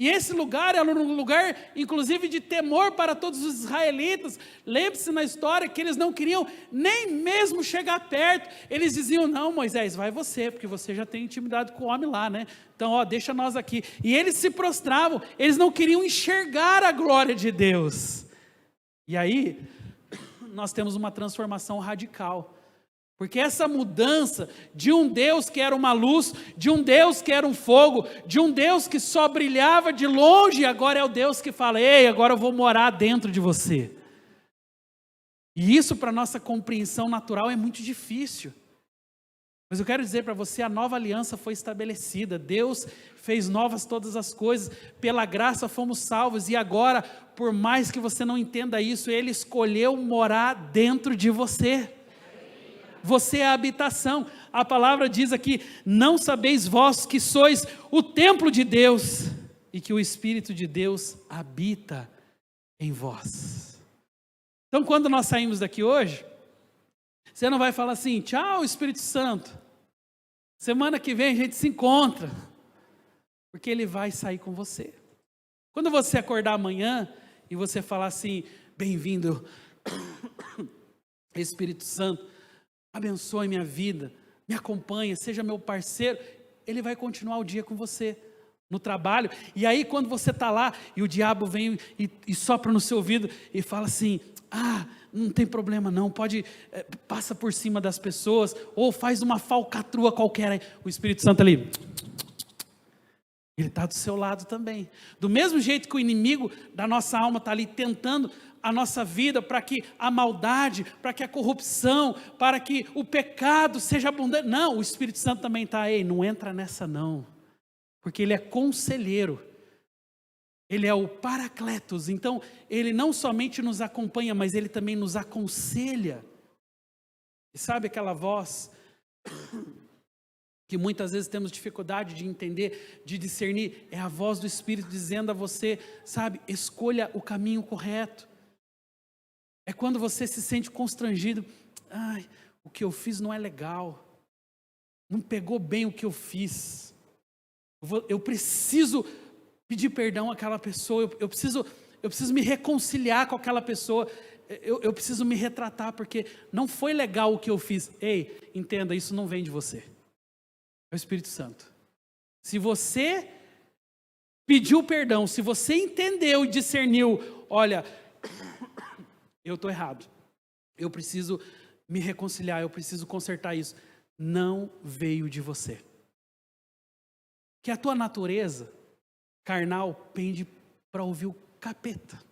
E esse lugar era um lugar, inclusive, de temor para todos os israelitas. Lembre-se na história que eles não queriam nem mesmo chegar perto. Eles diziam: não, Moisés, vai você, porque você já tem intimidade com o homem lá, né? Então, deixa nós aqui. E eles se prostravam, eles não queriam enxergar a glória de Deus. E aí, nós temos uma transformação radical. Porque essa mudança de um Deus que era uma luz, de um Deus que era um fogo, de um Deus que só brilhava de longe, agora é o Deus que fala: ei, agora eu vou morar dentro de você. E isso para a nossa compreensão natural é muito difícil. Mas eu quero dizer para você, a nova aliança foi estabelecida, Deus fez novas todas as coisas, pela graça fomos salvos, e agora, por mais que você não entenda isso, Ele escolheu morar dentro de você. Você é a habitação. A palavra diz aqui: não sabeis vós que sois o templo de Deus, e que o Espírito de Deus habita em vós. Então, quando nós saímos daqui hoje, você não vai falar assim: tchau, Espírito Santo, semana que vem a gente se encontra, porque Ele vai sair com você. Quando você acordar amanhã e você falar assim: bem-vindo, Espírito Santo, abençoe minha vida, me acompanha, seja meu parceiro, Ele vai continuar o dia com você, no trabalho. E aí quando você está lá, e o diabo vem e sopra no seu ouvido, e fala assim: não tem problema não, passa por cima das pessoas, ou faz uma falcatrua qualquer, aí o Espírito Santo ali, Ele está do seu lado também. Do mesmo jeito que o inimigo da nossa alma está ali tentando a nossa vida, para que a maldade, para que a corrupção, para que o pecado seja abundante. Não, o Espírito Santo também está: ei, não entra nessa não, porque Ele é conselheiro, Ele é o Paracletos. Então Ele não somente nos acompanha, mas Ele também nos aconselha. E sabe aquela voz que muitas vezes temos dificuldade de entender, de discernir? É a voz do Espírito dizendo a você, sabe, escolha o caminho correto. É quando você se sente constrangido: o que eu fiz não é legal, não pegou bem o que eu fiz, eu preciso pedir perdão àquela pessoa, eu preciso me reconciliar com aquela pessoa, eu preciso me retratar, porque não foi legal o que eu fiz. Ei, entenda, isso não vem de você, é o Espírito Santo. Se você pediu perdão, se você entendeu e discerniu: olha, eu estou errado, eu preciso me reconciliar, eu preciso consertar isso, não veio de você. Que a tua natureza carnal pende para ouvir o capeta.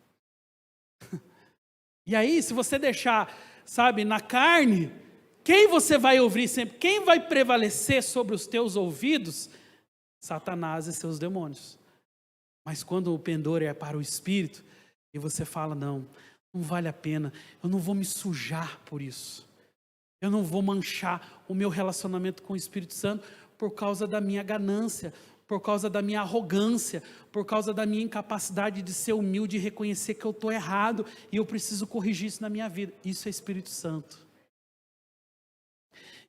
E aí, se você deixar, sabe, na carne, quem você vai ouvir sempre? Quem vai prevalecer sobre os teus ouvidos? Satanás e seus demônios. Mas quando o pendor é para o Espírito, e você fala: não vale a pena, eu não vou me sujar por isso, eu não vou manchar o meu relacionamento com o Espírito Santo por causa da minha ganância, por causa da minha arrogância, por causa da minha incapacidade de ser humilde e reconhecer que eu estou errado e eu preciso corrigir isso na minha vida. Isso é Espírito Santo.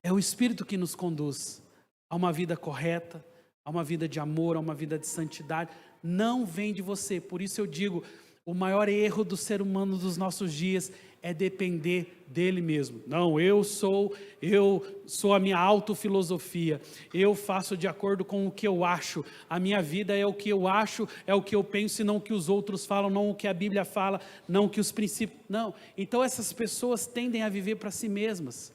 É o Espírito que nos conduz a uma vida correta, a uma vida de amor, a uma vida de santidade. Não vem de você. Por isso eu digo, O maior erro do ser humano dos nossos dias é depender dele mesmo. Não, eu sou a minha autofilosofia, eu faço de acordo com o que eu acho, a minha vida é o que eu acho, é o que eu penso e não o que os outros falam, não o que a Bíblia fala, não o que os princípios, não. Então essas pessoas tendem a viver para si mesmas,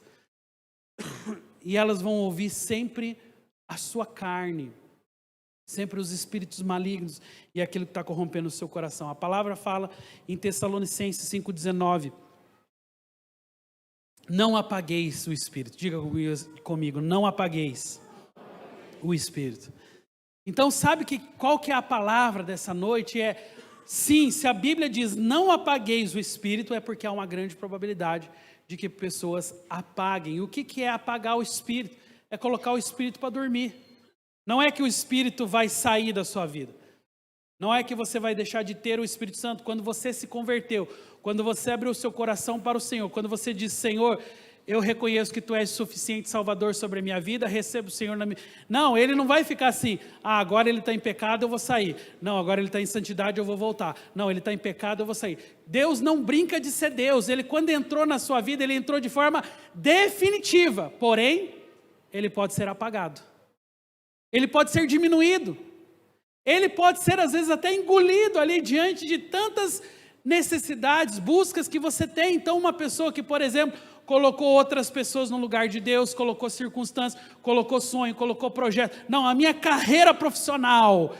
e elas vão ouvir sempre a sua carne, sempre os espíritos malignos e aquilo que está corrompendo o seu coração. A palavra fala em Tessalonicenses 5,19, não apagueis o Espírito. Diga comigo, não apagueis o Espírito. Então sabe qual que é a palavra dessa noite? Sim, se a Bíblia diz não apagueis o Espírito, é porque há uma grande probabilidade de que pessoas apaguem. O que é apagar o Espírito? É colocar o Espírito para dormir. Não é que o Espírito vai sair da sua vida. Não é que você vai deixar de ter o Espírito Santo quando você se converteu, quando você abriu o seu coração para o Senhor, quando você diz, Senhor, eu reconheço que Tu és suficiente Salvador sobre a minha vida, recebo o Senhor na minha... Não, Ele não vai ficar assim, agora Ele está em pecado, eu vou sair. Não, agora Ele está em santidade, eu vou voltar. Não, Ele está em pecado, eu vou sair. Deus não brinca de ser Deus. Ele, quando entrou na sua vida, Ele entrou de forma definitiva. Porém, Ele pode ser apagado. Ele pode ser diminuído. Ele pode ser, às vezes, até engolido ali diante de tantas necessidades, buscas que você tem. Então, uma pessoa que, por exemplo, colocou outras pessoas no lugar de Deus, colocou circunstâncias, colocou sonho, colocou projeto. Não, a minha carreira profissional,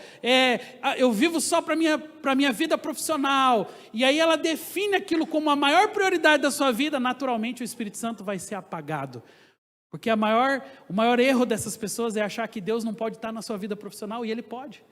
eu vivo só para a minha vida profissional. E aí ela define aquilo como a maior prioridade da sua vida, naturalmente o Espírito Santo vai ser apagado. Porque o maior erro dessas pessoas é achar que Deus não pode estar na sua vida profissional, e Ele pode.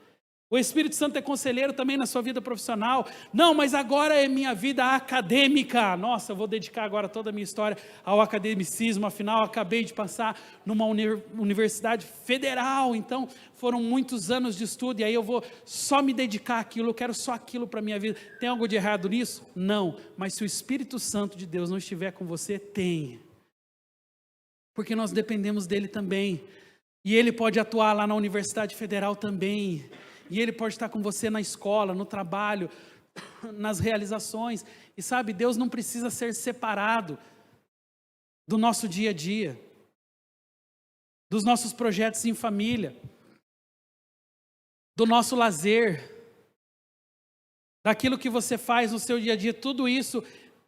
O Espírito Santo é conselheiro também na sua vida profissional. Não, mas agora é minha vida acadêmica. Nossa, eu vou dedicar agora toda a minha história ao academicismo. Afinal, acabei de passar numa universidade federal. Então, foram muitos anos de estudo e aí eu vou só me dedicar àquilo. Eu quero só aquilo para a minha vida. Tem algo de errado nisso? Não. Mas se o Espírito Santo de Deus não estiver com você, tem. Porque nós dependemos dele também. E ele pode atuar lá na Universidade Federal também. E Ele pode estar com você na escola, no trabalho, nas realizações. E sabe, Deus não precisa ser separado do nosso dia a dia, dos nossos projetos em família, do nosso lazer, daquilo que você faz no seu dia a dia. Tudo isso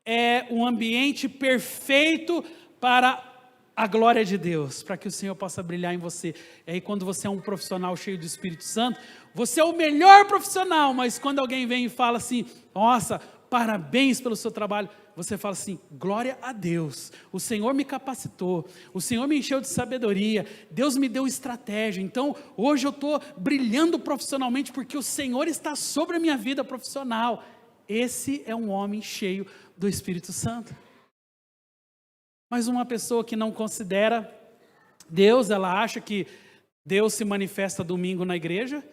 é um ambiente perfeito para a glória de Deus, para que o Senhor possa brilhar em você. E aí quando você é um profissional cheio do Espírito Santo, você é o melhor profissional, mas quando alguém vem e fala assim, nossa, parabéns pelo seu trabalho, você fala assim, glória a Deus, o Senhor me capacitou, o Senhor me encheu de sabedoria, Deus me deu estratégia, então hoje eu estou brilhando profissionalmente, porque o Senhor está sobre a minha vida profissional. Esse é um homem cheio do Espírito Santo. Mas uma pessoa que não considera Deus, ela acha que Deus se manifesta domingo na igreja,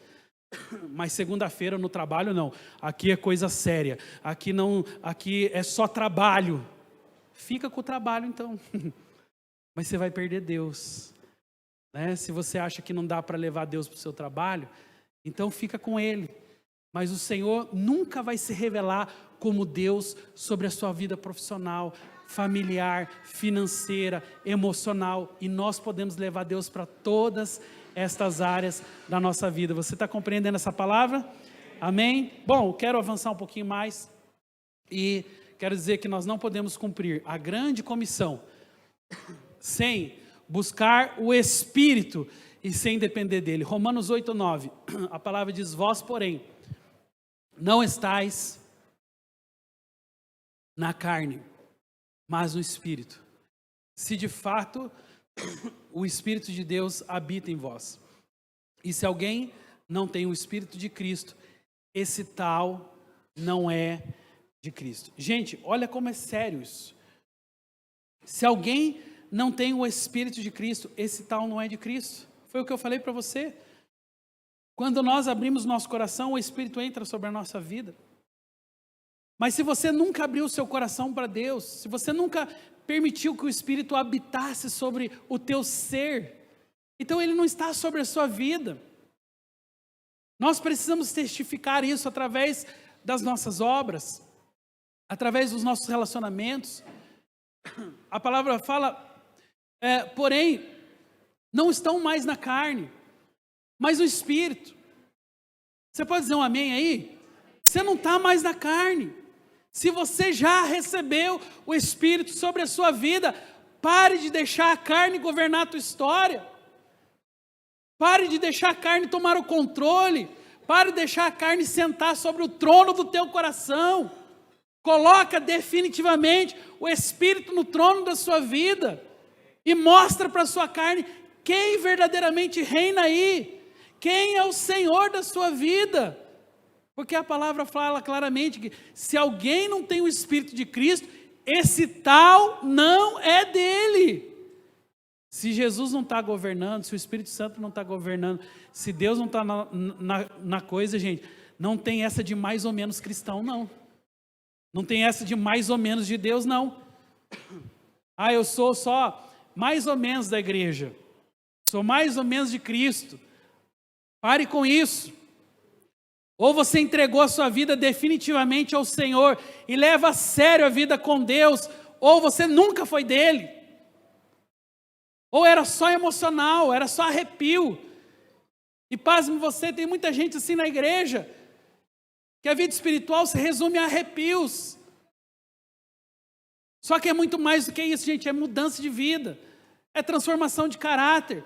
mas segunda-feira no trabalho não. Aqui é coisa séria, aqui é só trabalho. Fica com o trabalho então, mas você vai perder Deus, né? Se você acha que não dá para levar Deus para o seu trabalho, então fica com Ele. Mas o Senhor nunca vai se revelar como Deus sobre a sua vida profissional, familiar, financeira, emocional, e nós podemos levar Deus para todas estas áreas da nossa vida. Você está compreendendo essa palavra? Amém? Bom, quero avançar um pouquinho mais e quero dizer que nós não podemos cumprir a grande comissão sem buscar o Espírito e sem depender dele. Romanos 8:9, a palavra diz, vós porém não estáis na carne, mas no Espírito, se de fato o Espírito de Deus habita em vós. E se alguém não tem o Espírito de Cristo, esse tal não é de Cristo. Gente, olha como é sério isso. Se alguém não tem o Espírito de Cristo, esse tal não é de Cristo. Foi o que eu falei para você. Quando nós abrimos nosso coração, o Espírito entra sobre a nossa vida. Mas se você nunca abriu o seu coração para Deus, se você nunca permitiu que o Espírito habitasse sobre o teu ser, então Ele não está sobre a sua vida. Nós precisamos testificar isso através das nossas obras, através dos nossos relacionamentos. A palavra fala, porém, não estão mais na carne, mas no Espírito. Você pode dizer um amém aí? Você não está mais na carne. Se você já recebeu o Espírito sobre a sua vida, pare de deixar a carne governar a tua história. Pare de deixar a carne tomar o controle. Pare de deixar a carne sentar sobre o trono do teu coração. Coloca definitivamente o Espírito no trono da sua vida. E mostra para a sua carne quem verdadeiramente reina aí. Quem é o Senhor da sua vida. Porque a palavra fala claramente que se alguém não tem o Espírito de Cristo, esse tal não é dele. Se Jesus não está governando, se o Espírito Santo não está governando, se Deus não está na coisa, gente, não tem essa de mais ou menos cristão, não. Não tem essa de mais ou menos de Deus, não. Ah, eu sou só mais ou menos da igreja. Sou mais ou menos de Cristo. Pare com isso. Ou você entregou a sua vida definitivamente ao Senhor e leva a sério a vida com Deus, ou você nunca foi dele. Ou era só emocional, era só arrepio. E pasme você, tem muita gente assim na igreja, que a vida espiritual se resume a arrepios. Só que é muito mais do que isso, gente, é mudança de vida, é transformação de caráter.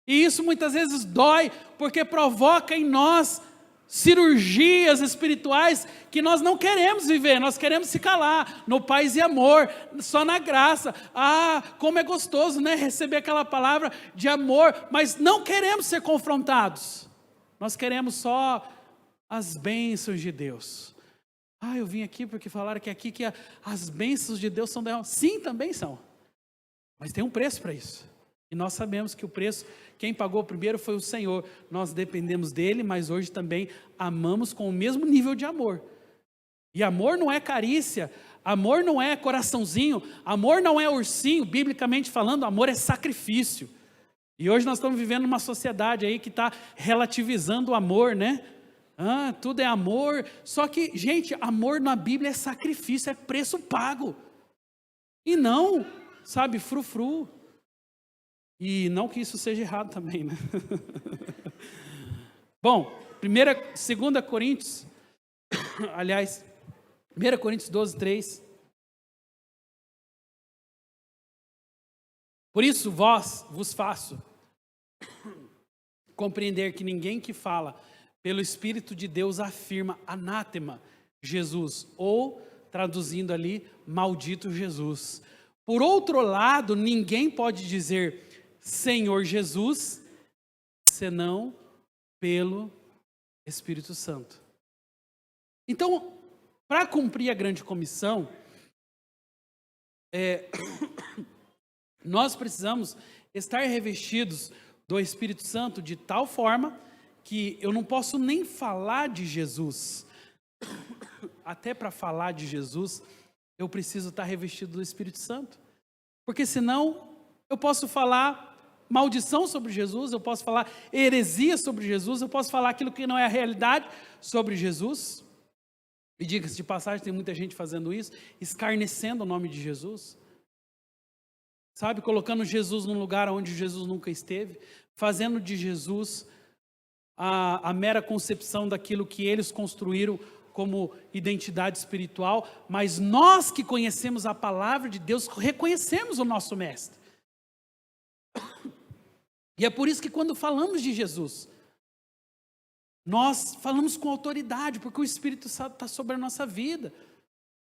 E isso muitas vezes dói, porque provoca em nós cirurgias espirituais que nós não queremos viver, nós queremos se calar, no paz e amor, só na graça. Ah, como é gostoso, né, receber aquela palavra de amor, mas não queremos ser confrontados, nós queremos só as bênçãos de Deus. Ah, eu vim aqui porque falaram que aqui que as bênçãos de Deus são derramadas. Sim, também são, mas tem um preço para isso. E nós sabemos que o preço, quem pagou primeiro foi o Senhor. Nós dependemos dele, mas hoje também amamos com o mesmo nível de amor. E amor não é carícia, amor não é coraçãozinho, amor não é ursinho, biblicamente falando, amor é sacrifício. E hoje nós estamos vivendo uma sociedade aí que está relativizando o amor, né? Ah, tudo é amor. Só que, gente, amor na Bíblia é sacrifício, é preço pago. E não, sabe, frufru. E não que isso seja errado também, né? Bom, 2 Coríntios, aliás, 1 Coríntios 12, 3. Por isso vos faço compreender que ninguém que fala pelo Espírito de Deus afirma anátema Jesus, ou, traduzindo ali, maldito Jesus. Por outro lado, ninguém pode dizer Senhor Jesus, senão pelo Espírito Santo. Então, para cumprir a grande comissão, nós precisamos estar revestidos do Espírito Santo de tal forma que eu não posso nem falar de Jesus. Até para falar de Jesus, eu preciso estar revestido do Espírito Santo. Porque senão, eu posso falar maldição sobre Jesus, eu posso falar heresia sobre Jesus, eu posso falar aquilo que não é a realidade sobre Jesus. E diga-se de passagem, tem muita gente fazendo isso, escarnecendo o nome de Jesus. Sabe, colocando Jesus num lugar onde Jesus nunca esteve, fazendo de Jesus a mera concepção daquilo que eles construíram como identidade espiritual, mas nós que conhecemos a palavra de Deus, reconhecemos o nosso mestre. E é por isso que quando falamos de Jesus, nós falamos com autoridade, porque o Espírito Santo está sobre a nossa vida.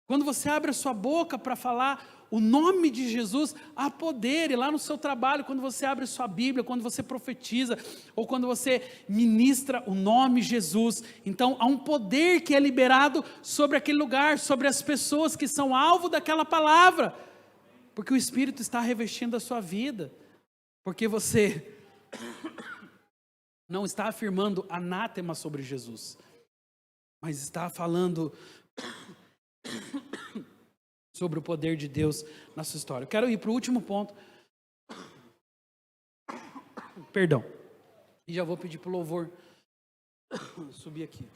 Quando você abre a sua boca para falar o nome de Jesus, há poder. E lá no seu trabalho, quando você abre a sua Bíblia, quando você profetiza, ou quando você ministra o nome Jesus, então há um poder que é liberado sobre aquele lugar, sobre as pessoas que são alvo daquela palavra, porque o Espírito está revestindo a sua vida, porque você não está afirmando anátema sobre Jesus, mas está falando sobre o poder de Deus na sua história. Eu quero ir para o último ponto. Perdão. E já vou pedir para o louvor subir aqui.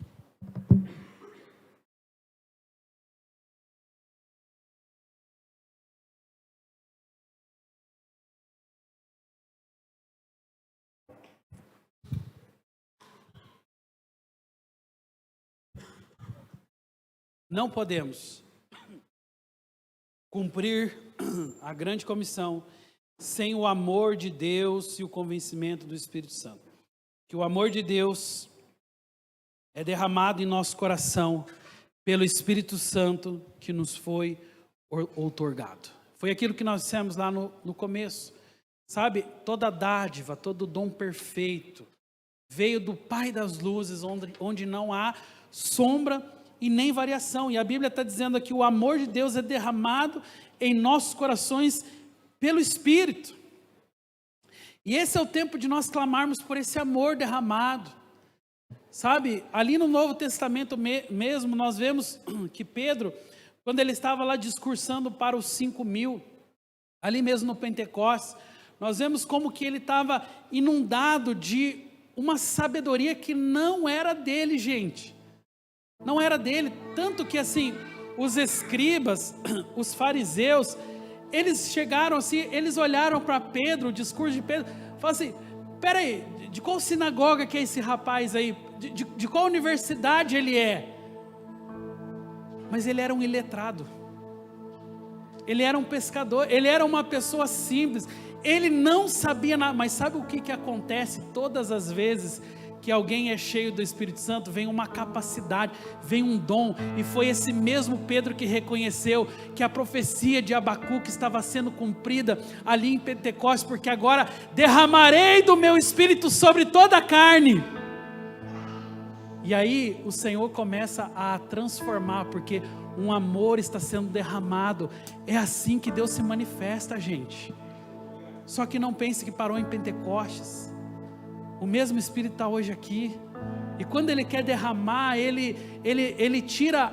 não podemos cumprir a grande comissão sem o amor de Deus e o convencimento do Espírito Santo. Que o amor de Deus é derramado em nosso coração pelo Espírito Santo que nos foi outorgado. Foi aquilo que nós dissemos lá no começo. Sabe, toda dádiva, todo dom perfeito veio do Pai das luzes, onde não há sombra e nem variação. E a Bíblia está dizendo aqui, o amor de Deus é derramado em nossos corações pelo Espírito. E esse é o tempo de nós clamarmos por esse amor derramado. Sabe, ali no Novo Testamento mesmo, nós vemos que Pedro, quando ele estava lá discursando para os 5.000, ali mesmo no Pentecostes, nós vemos como que ele estava inundado de uma sabedoria que não era dele, gente. Não era dele, tanto que assim, os escribas, os fariseus, eles chegaram assim, eles olharam para Pedro, o discurso de Pedro, falaram assim, peraí, de qual sinagoga que é esse rapaz aí? De qual universidade ele é? Mas ele era um iletrado, ele era um pescador, ele era uma pessoa simples, ele não sabia nada. Mas sabe o que acontece todas as vezes que alguém é cheio do Espírito Santo? Vem uma capacidade, vem um dom. E foi esse mesmo Pedro que reconheceu que a profecia de Abacuque estava sendo cumprida ali em Pentecostes, porque agora derramarei do meu Espírito sobre toda a carne. E aí o Senhor começa a transformar, porque um amor está sendo derramado. É assim que Deus se manifesta, gente. Só que não pense que parou em Pentecostes. O mesmo Espírito está hoje aqui. E quando Ele quer derramar, Ele tira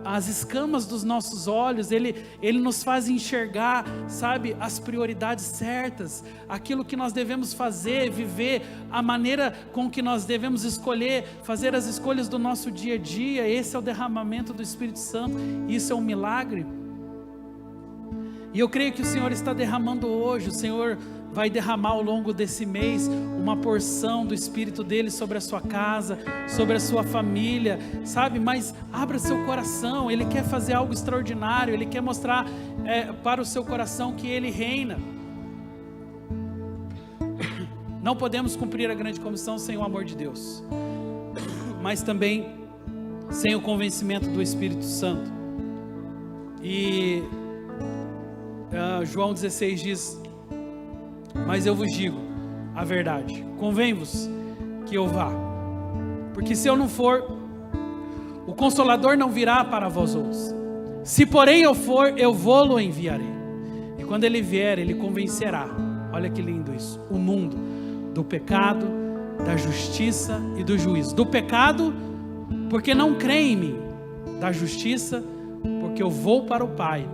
as escamas dos nossos olhos. Ele nos faz enxergar, sabe, as prioridades certas. Aquilo que nós devemos fazer, viver, a maneira com que nós devemos escolher, fazer as escolhas do nosso dia a dia. Esse é o derramamento do Espírito Santo. Isso é um milagre. E eu creio que o Senhor está derramando hoje. O Senhor vai derramar ao longo desse mês uma porção do Espírito dele sobre a sua casa, sobre a sua família, sabe? Mas abra seu coração. Ele quer fazer algo extraordinário. Ele quer mostrar para o seu coração que Ele reina. Não podemos cumprir a grande comissão sem o amor de Deus, mas também sem o convencimento do Espírito Santo. E João 16 diz: mas eu vos digo a verdade, convém-vos que eu vá, porque se eu não for, o Consolador não virá para vós outros. Se porém eu for, eu vou-lo enviarei. E quando ele vier, ele convencerá, olha que lindo isso, o mundo do pecado, da justiça e do juízo. Do pecado, porque não creem em mim. Da justiça, porque eu vou para o Pai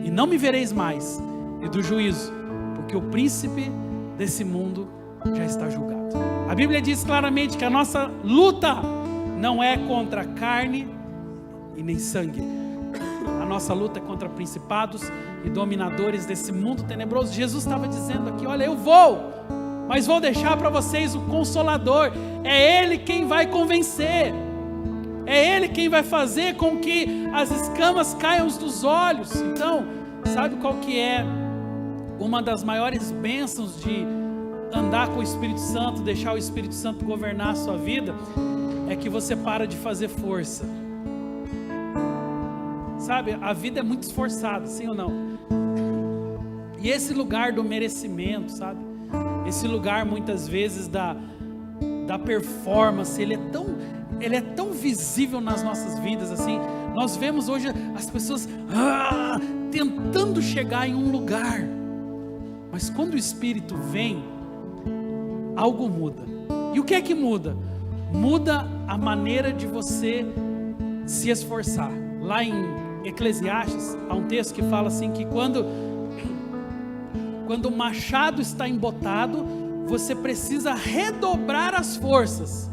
e não me vereis mais. E do juízo, porque o príncipe desse mundo já está julgado. A Bíblia diz claramente que a nossa luta não é contra carne e nem sangue. A nossa luta é contra principados e dominadores desse mundo tenebroso. Jesus estava dizendo aqui: olha, eu vou, mas vou deixar para vocês o Consolador. É Ele quem vai convencer. É Ele quem vai fazer com que as escamas caiam dos olhos. Então, sabe qual que é uma das maiores bênçãos de andar com o Espírito Santo, deixar o Espírito Santo governar a sua vida? É que você para de fazer força. Sabe, a vida é muito esforçada, sim ou não? E esse lugar do merecimento, sabe? Esse lugar muitas vezes da performance, ele é tão visível nas nossas vidas, assim. Nós vemos hoje as pessoas tentando chegar em um lugar, mas quando o Espírito vem, algo muda. E o que é que muda? Muda a maneira de você se esforçar. Lá em Eclesiastes, há um texto que fala assim, que quando o machado está embotado, você precisa redobrar as forças,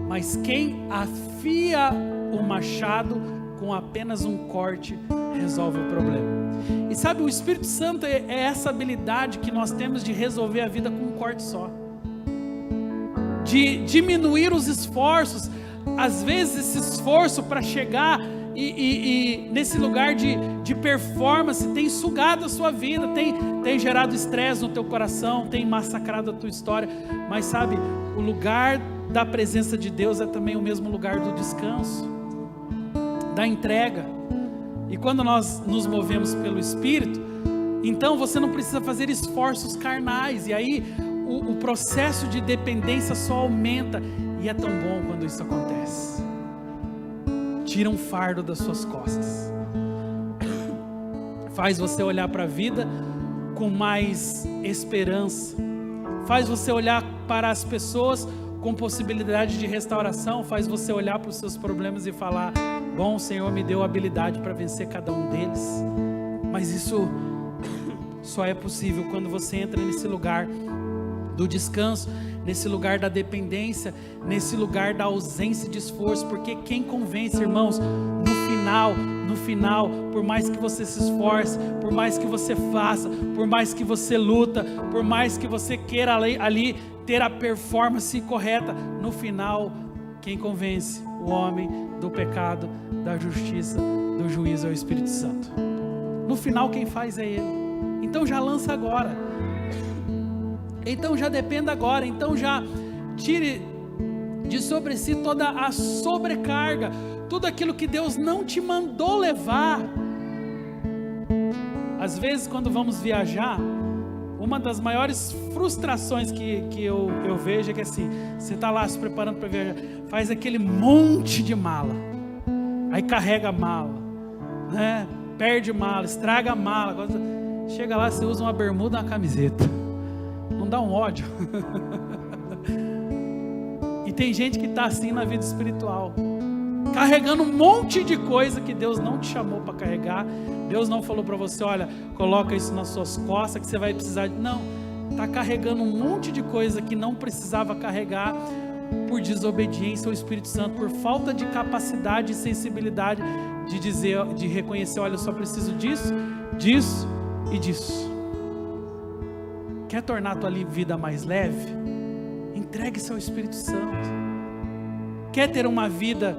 mas quem afia o machado com apenas um corte resolve o problema. E sabe, o Espírito Santo é essa habilidade que nós temos de resolver a vida com um corte só, de diminuir os esforços. Às vezes esse esforço para chegar e nesse lugar de performance tem sugado a sua vida, tem gerado estresse no teu coração, tem massacrado a tua história. Mas sabe, o lugar da presença de Deus é também o mesmo lugar do descanso, da entrega. E quando nós nos movemos pelo Espírito, então você não precisa fazer esforços carnais, e aí o processo de dependência só aumenta. E é tão bom quando isso acontece. Tira um fardo das suas costas, faz você olhar para a vida com mais esperança, faz você olhar para as pessoas com possibilidade de restauração, faz você olhar para os seus problemas e falar: bom, o Senhor me deu habilidade para vencer cada um deles. Mas isso só é possível quando você entra nesse lugar do descanso, nesse lugar da dependência, nesse lugar da ausência de esforço. Porque quem convence, irmãos, no final, por mais que você se esforce, por mais que você faça, por mais que você luta, por mais que você queira ali ter a performance correta, no final, quem convence o homem do pecado, da justiça, do juízo é o Espírito Santo. No final quem faz é Ele. Então já lança agora, então já dependa agora, então já tire de sobre si toda a sobrecarga, tudo aquilo que Deus não te mandou levar. Às vezes quando vamos viajar, uma das maiores frustrações que eu vejo é que assim, você está lá se preparando para viajar, faz aquele monte de mala, aí carrega a mala, né? Perde mala, estraga a mala, chega lá, você usa uma bermuda e uma camiseta, não dá um ódio? E tem gente que está assim na vida espiritual, carregando um monte de coisa que Deus não te chamou para carregar. Deus não falou para você: olha, coloca isso nas suas costas que você vai precisar. Não, está carregando um monte de coisa que não precisava carregar, por desobediência ao Espírito Santo, por falta de capacidade e sensibilidade de dizer, de reconhecer: olha, eu só preciso disso, disso e disso. Quer tornar a tua vida mais leve? Entregue-se ao Espírito Santo. Quer ter uma vida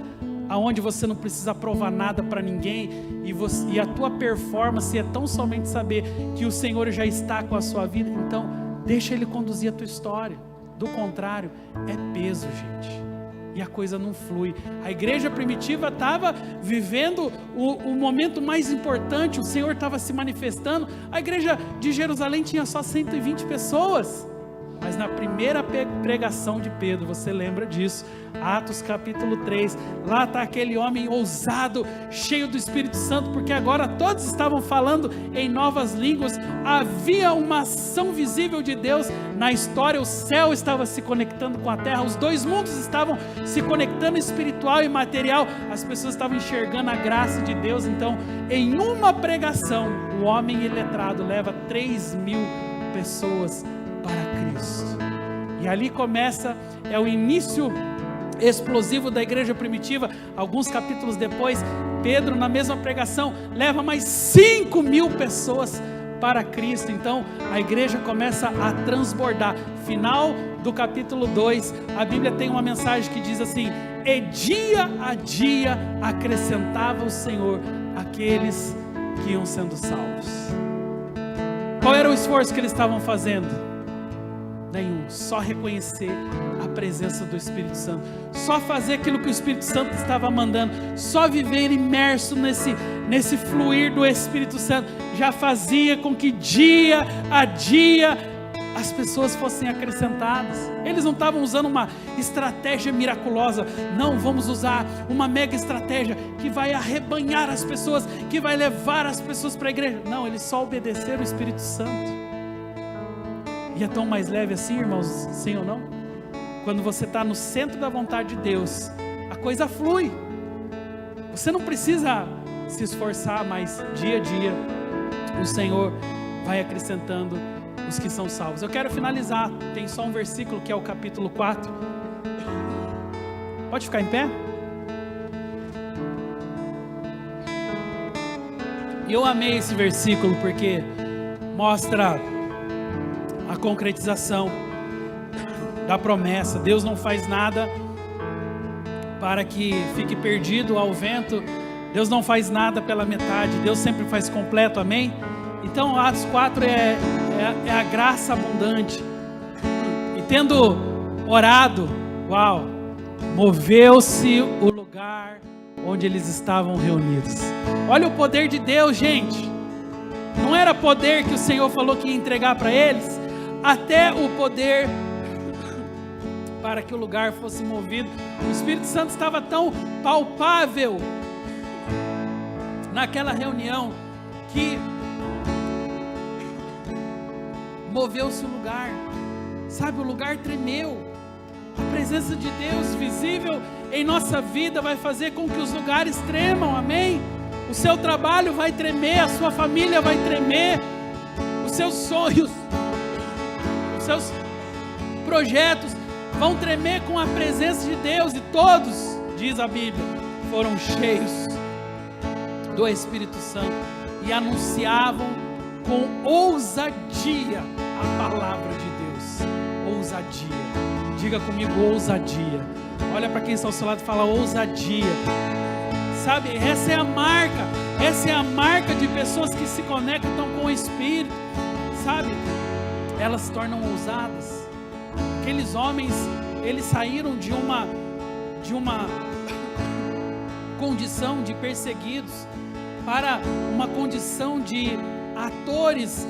aonde você não precisa provar nada para ninguém, e a tua performance é tão somente saber que o Senhor já está com a sua vida? Então deixa Ele conduzir a tua história. Do contrário, é peso, gente, e a coisa não flui. A igreja primitiva estava vivendo o momento mais importante, o Senhor estava se manifestando. A igreja de Jerusalém tinha só 120 pessoas, mas na primeira pregação de Pedro, você lembra disso, Atos capítulo 3, lá está aquele homem ousado, cheio do Espírito Santo, porque agora todos estavam falando em novas línguas. Havia uma ação visível de Deus na história, o céu estava se conectando com a terra, os dois mundos estavam se conectando, espiritual e material, as pessoas estavam enxergando a graça de Deus. Então, em uma pregação, o homem iletrado leva 3.000 pessoas para Cristo, e ali começa, é o início explosivo da igreja primitiva. Alguns capítulos depois, Pedro, na mesma pregação, leva mais 5.000 pessoas para Cristo. Então a igreja começa a transbordar. Final do capítulo 2, a Bíblia tem uma mensagem que diz assim: e dia a dia acrescentava o Senhor aqueles que iam sendo salvos. Qual era o esforço que eles estavam fazendo? Nenhum, só reconhecer a presença do Espírito Santo, só fazer aquilo que o Espírito Santo estava mandando, só viver imerso nesse fluir do Espírito Santo, já fazia com que dia a dia as pessoas fossem acrescentadas. Eles não estavam usando uma estratégia miraculosa, não, vamos usar uma mega estratégia que vai arrebanhar as pessoas, que vai levar as pessoas para a igreja. Não, eles só obedeceram o Espírito Santo. E é tão mais leve assim, irmãos, sim ou não? Quando você está no centro da vontade de Deus, a coisa flui. Você não precisa se esforçar, mas dia a dia o Senhor vai acrescentando os que são salvos. Eu quero finalizar, tem só um versículo que é o capítulo 4. Pode ficar em pé? E eu amei esse versículo porque mostra a concretização da promessa. Deus não faz nada para que fique perdido ao vento Deus não faz nada pela metade, Deus sempre faz completo, amém? Então Atos 4 é a graça abundante. E tendo orado, uau, moveu-se o lugar onde eles estavam reunidos. Olha o poder de Deus, gente. Não era poder que o Senhor falou que ia entregar para eles, até o poder para que o lugar fosse movido. O Espírito Santo estava tão palpável naquela reunião que moveu-se o lugar, sabe, o lugar tremeu. A presença de Deus visível em nossa vida vai fazer com que os lugares tremam, amém? O seu trabalho vai tremer, a sua família vai tremer, os seus sonhos, os seus projetos vão tremer com a presença de Deus. E todos, diz a Bíblia, foram cheios do Espírito Santo e anunciavam com ousadia a palavra de Deus. Ousadia, diga comigo, ousadia. Olha para quem está ao seu lado e fala ousadia. Sabe, essa é a marca de pessoas que se conectam com o Espírito, sabe, elas se tornam ousadas. Aqueles homens, eles saíram de uma condição de perseguidos para uma condição de atores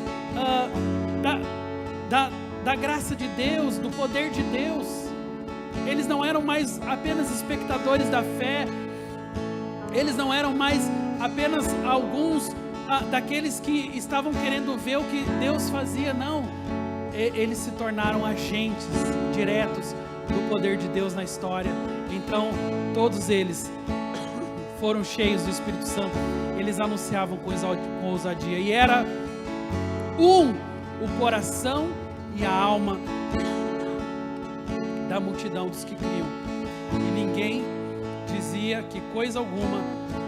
da graça de Deus, do poder de Deus. Eles não eram mais apenas espectadores da fé, eles não eram mais apenas alguns daqueles que estavam querendo ver o que Deus fazia, não. Eles se tornaram agentes diretos do poder de Deus na história. Então todos eles foram cheios do Espírito Santo. Eles anunciavam com ousadia, e era o coração e a alma da multidão dos que criam, e ninguém dizia que coisa alguma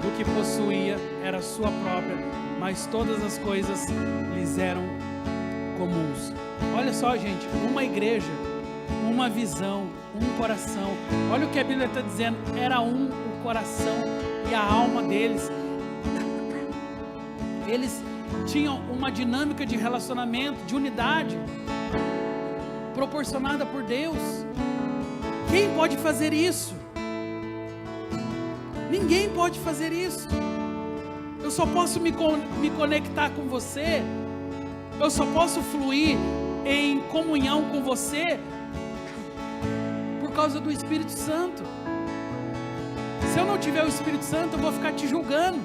do que possuía era sua própria, mas todas as coisas lhes eram comuns. Olha só, gente, uma igreja, uma visão, um coração. Olha o que a Bíblia está dizendo, era o coração e a alma deles. Eles tinham uma dinâmica de relacionamento, de unidade, proporcionada por Deus. Quem pode fazer isso? Ninguém pode fazer isso. Eu só posso me conectar com você, eu só posso fluir em comunhão com você por causa do Espírito Santo. Se eu não tiver o Espírito Santo, eu vou ficar te julgando,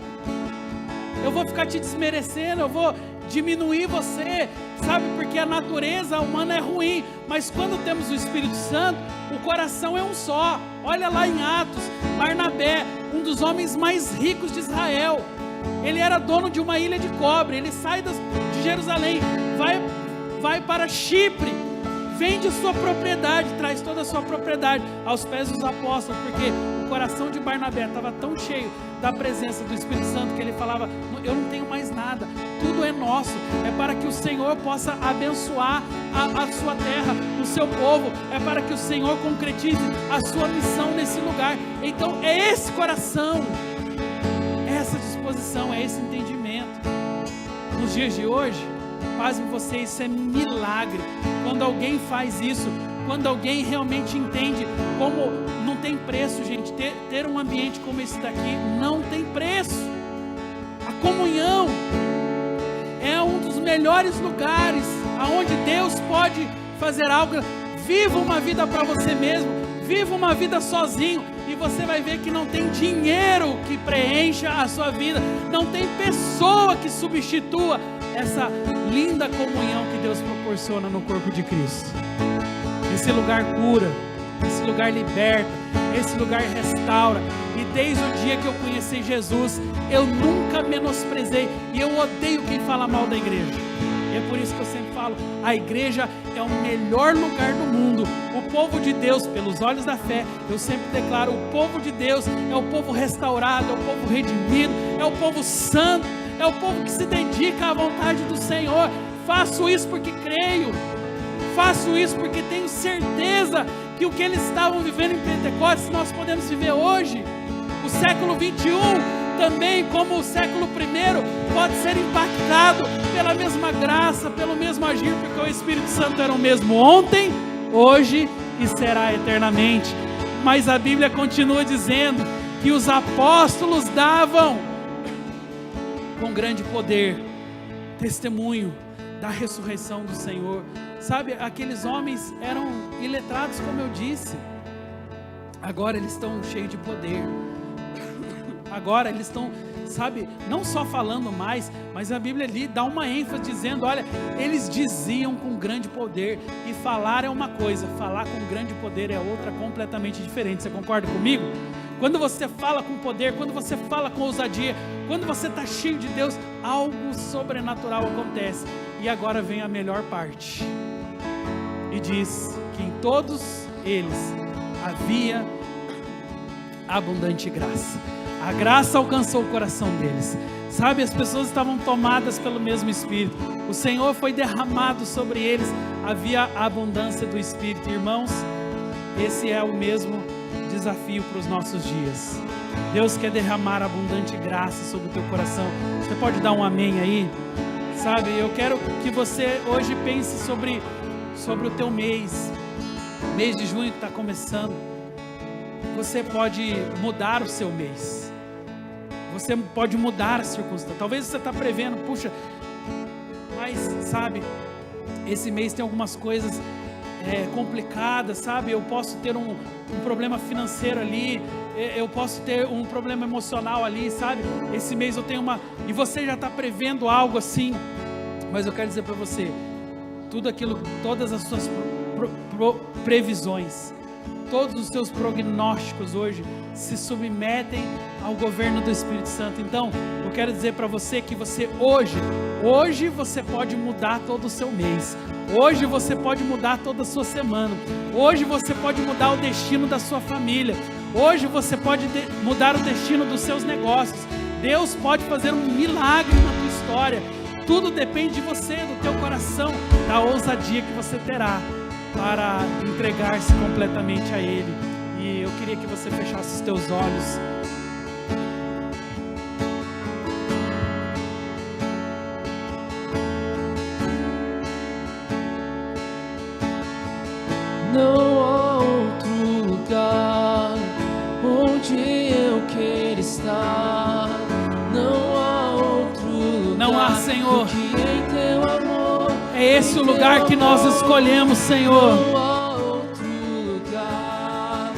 eu vou ficar te desmerecendo, eu vou diminuir você, sabe, porque a natureza humana é ruim, mas quando temos o Espírito Santo, o coração é um só. Olha lá em Atos, Barnabé, um dos homens mais ricos de Israel, ele era dono de uma ilha de cobre, ele sai de Jerusalém, vai para Chipre, vende sua propriedade, traz toda a sua propriedade aos pés dos apóstolos, porque o coração de Barnabé estava tão cheio da presença do Espírito Santo que ele falava, eu não tenho mais nada, tudo é nosso, é para que o Senhor possa abençoar a sua terra, o seu povo, é para que o Senhor concretize a sua missão nesse lugar. Então é esse coração, é essa disposição, é esse entendimento. Nos dias de hoje, pasmem vocês, isso é milagre. Quando alguém faz isso, quando alguém realmente entende como não tem preço, gente, ter um ambiente como esse daqui não tem preço. A comunhão é um dos melhores lugares aonde Deus pode fazer algo. Viva uma vida para você mesmo, viva uma vida sozinho, e você vai ver que não tem dinheiro que preencha a sua vida, não tem pessoa que substitua essa linda comunhão que Deus proporciona no corpo de Cristo. Esse lugar cura, esse lugar liberta, esse lugar restaura. E desde o dia que eu conheci Jesus, eu nunca menosprezei, e eu odeio quem fala mal da igreja. E é por isso que eu sempre falo, a igreja é o melhor lugar do mundo. O povo de Deus, pelos olhos da fé, eu sempre declaro, o povo de Deus é o povo restaurado, é o povo redimido, é o povo santo, é o povo que se dedica à vontade do Senhor. Faço isso porque creio, faço isso porque tenho certeza que o que eles estavam vivendo em Pentecostes, nós podemos viver hoje. O século 21 também, como o século I, pode ser impactado pela mesma graça, pelo mesmo agir, porque o Espírito Santo era o mesmo ontem, hoje e será eternamente. Mas a Bíblia continua dizendo que os apóstolos davam com grande poder testemunho da ressurreição do Senhor. Sabe, aqueles homens eram iletrados, como eu disse. Agora eles estão cheios de poder. Agora eles estão, sabe, não só falando mais, mas a Bíblia ali dá uma ênfase dizendo, olha, eles diziam com grande poder. E falar é uma coisa, falar com grande poder é outra completamente diferente. Você concorda comigo? Quando você fala com poder, quando você fala com ousadia, quando você está cheio de Deus, algo sobrenatural acontece. E agora vem a melhor parte. E diz que em todos eles havia abundante graça. A graça alcançou o coração deles. Sabe, as pessoas estavam tomadas pelo mesmo Espírito. O Senhor foi derramado sobre eles. Havia abundância do Espírito. Irmãos, esse é o mesmo desafio para os nossos dias. Deus quer derramar abundante graça sobre o teu coração. Você pode dar um amém aí? Sabe, eu quero que você hoje pense sobre o teu mês de junho que está começando. Você pode mudar o seu mês. Você pode mudar a circunstância. Talvez você está prevendo, puxa, mas sabe, esse mês tem algumas coisas complicadas, sabe? Eu posso ter um problema financeiro ali, eu posso ter um problema emocional ali, sabe? Esse mês eu tenho e você já está prevendo algo assim. Mas eu quero dizer para você, todas as suas previsões, todos os seus prognósticos hoje se submetem ao governo do Espírito Santo. Então, eu quero dizer para você que você hoje você pode mudar todo o seu mês. Hoje você pode mudar toda a sua semana. Hoje você pode mudar o destino da sua família. Hoje você pode mudar o destino dos seus negócios. Deus pode fazer um milagre na tua história. Tudo depende de você, do teu coração, da ousadia que você terá para entregar-se completamente a Ele. E eu queria que você fechasse os teus olhos. Não há outro lugar onde eu quero estar. Não há outro lugar. Não há, Senhor. Que em teu amor. É esse o lugar que nós escolhemos, Senhor. Não há outro lugar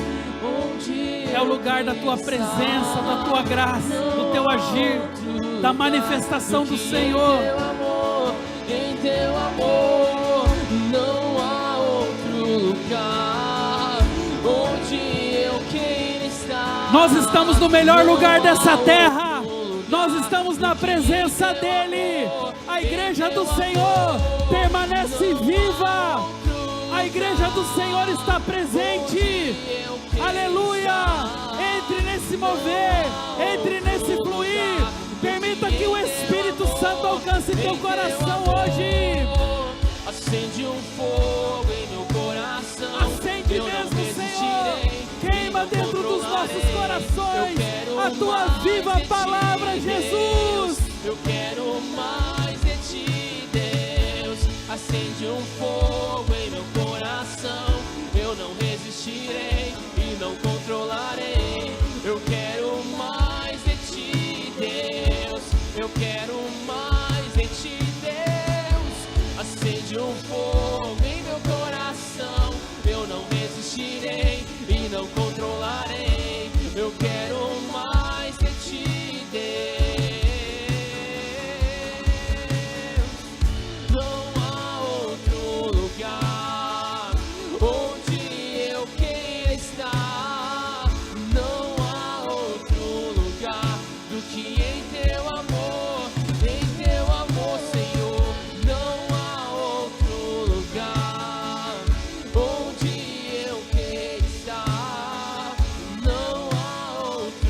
onde é o lugar da tua presença, da tua graça, do teu agir, da manifestação do Senhor. Em teu amor, não há outro lugar onde eu quero estar. Nós estamos no melhor lugar dessa terra. Nós estamos na presença dEle. A igreja do Senhor permanece viva. A igreja do Senhor está presente. Aleluia. Entre nesse mover, entre nesse fluir. Permita que o Espírito Santo alcance teu coração hoje. Acende um fogo em meu coração. Acende mesmo, Senhor. Queima dentro dos nossos corações a tua viva palavra, Jesus. Eu quero mais de ti, Deus. Acende um fogo em meu coração. Eu não resistirei e não controlarei. Eu quero mais de ti, Deus. Eu quero mais de ti, Deus. Acende um fogo em meu coração. Eu não resistirei e não controlarei. Eu quero mais de ti, Deus. Não há outro lugar onde eu quero estar. Não há outro lugar do que em teu amor, Senhor. Não há outro lugar onde eu quero estar. Não há outro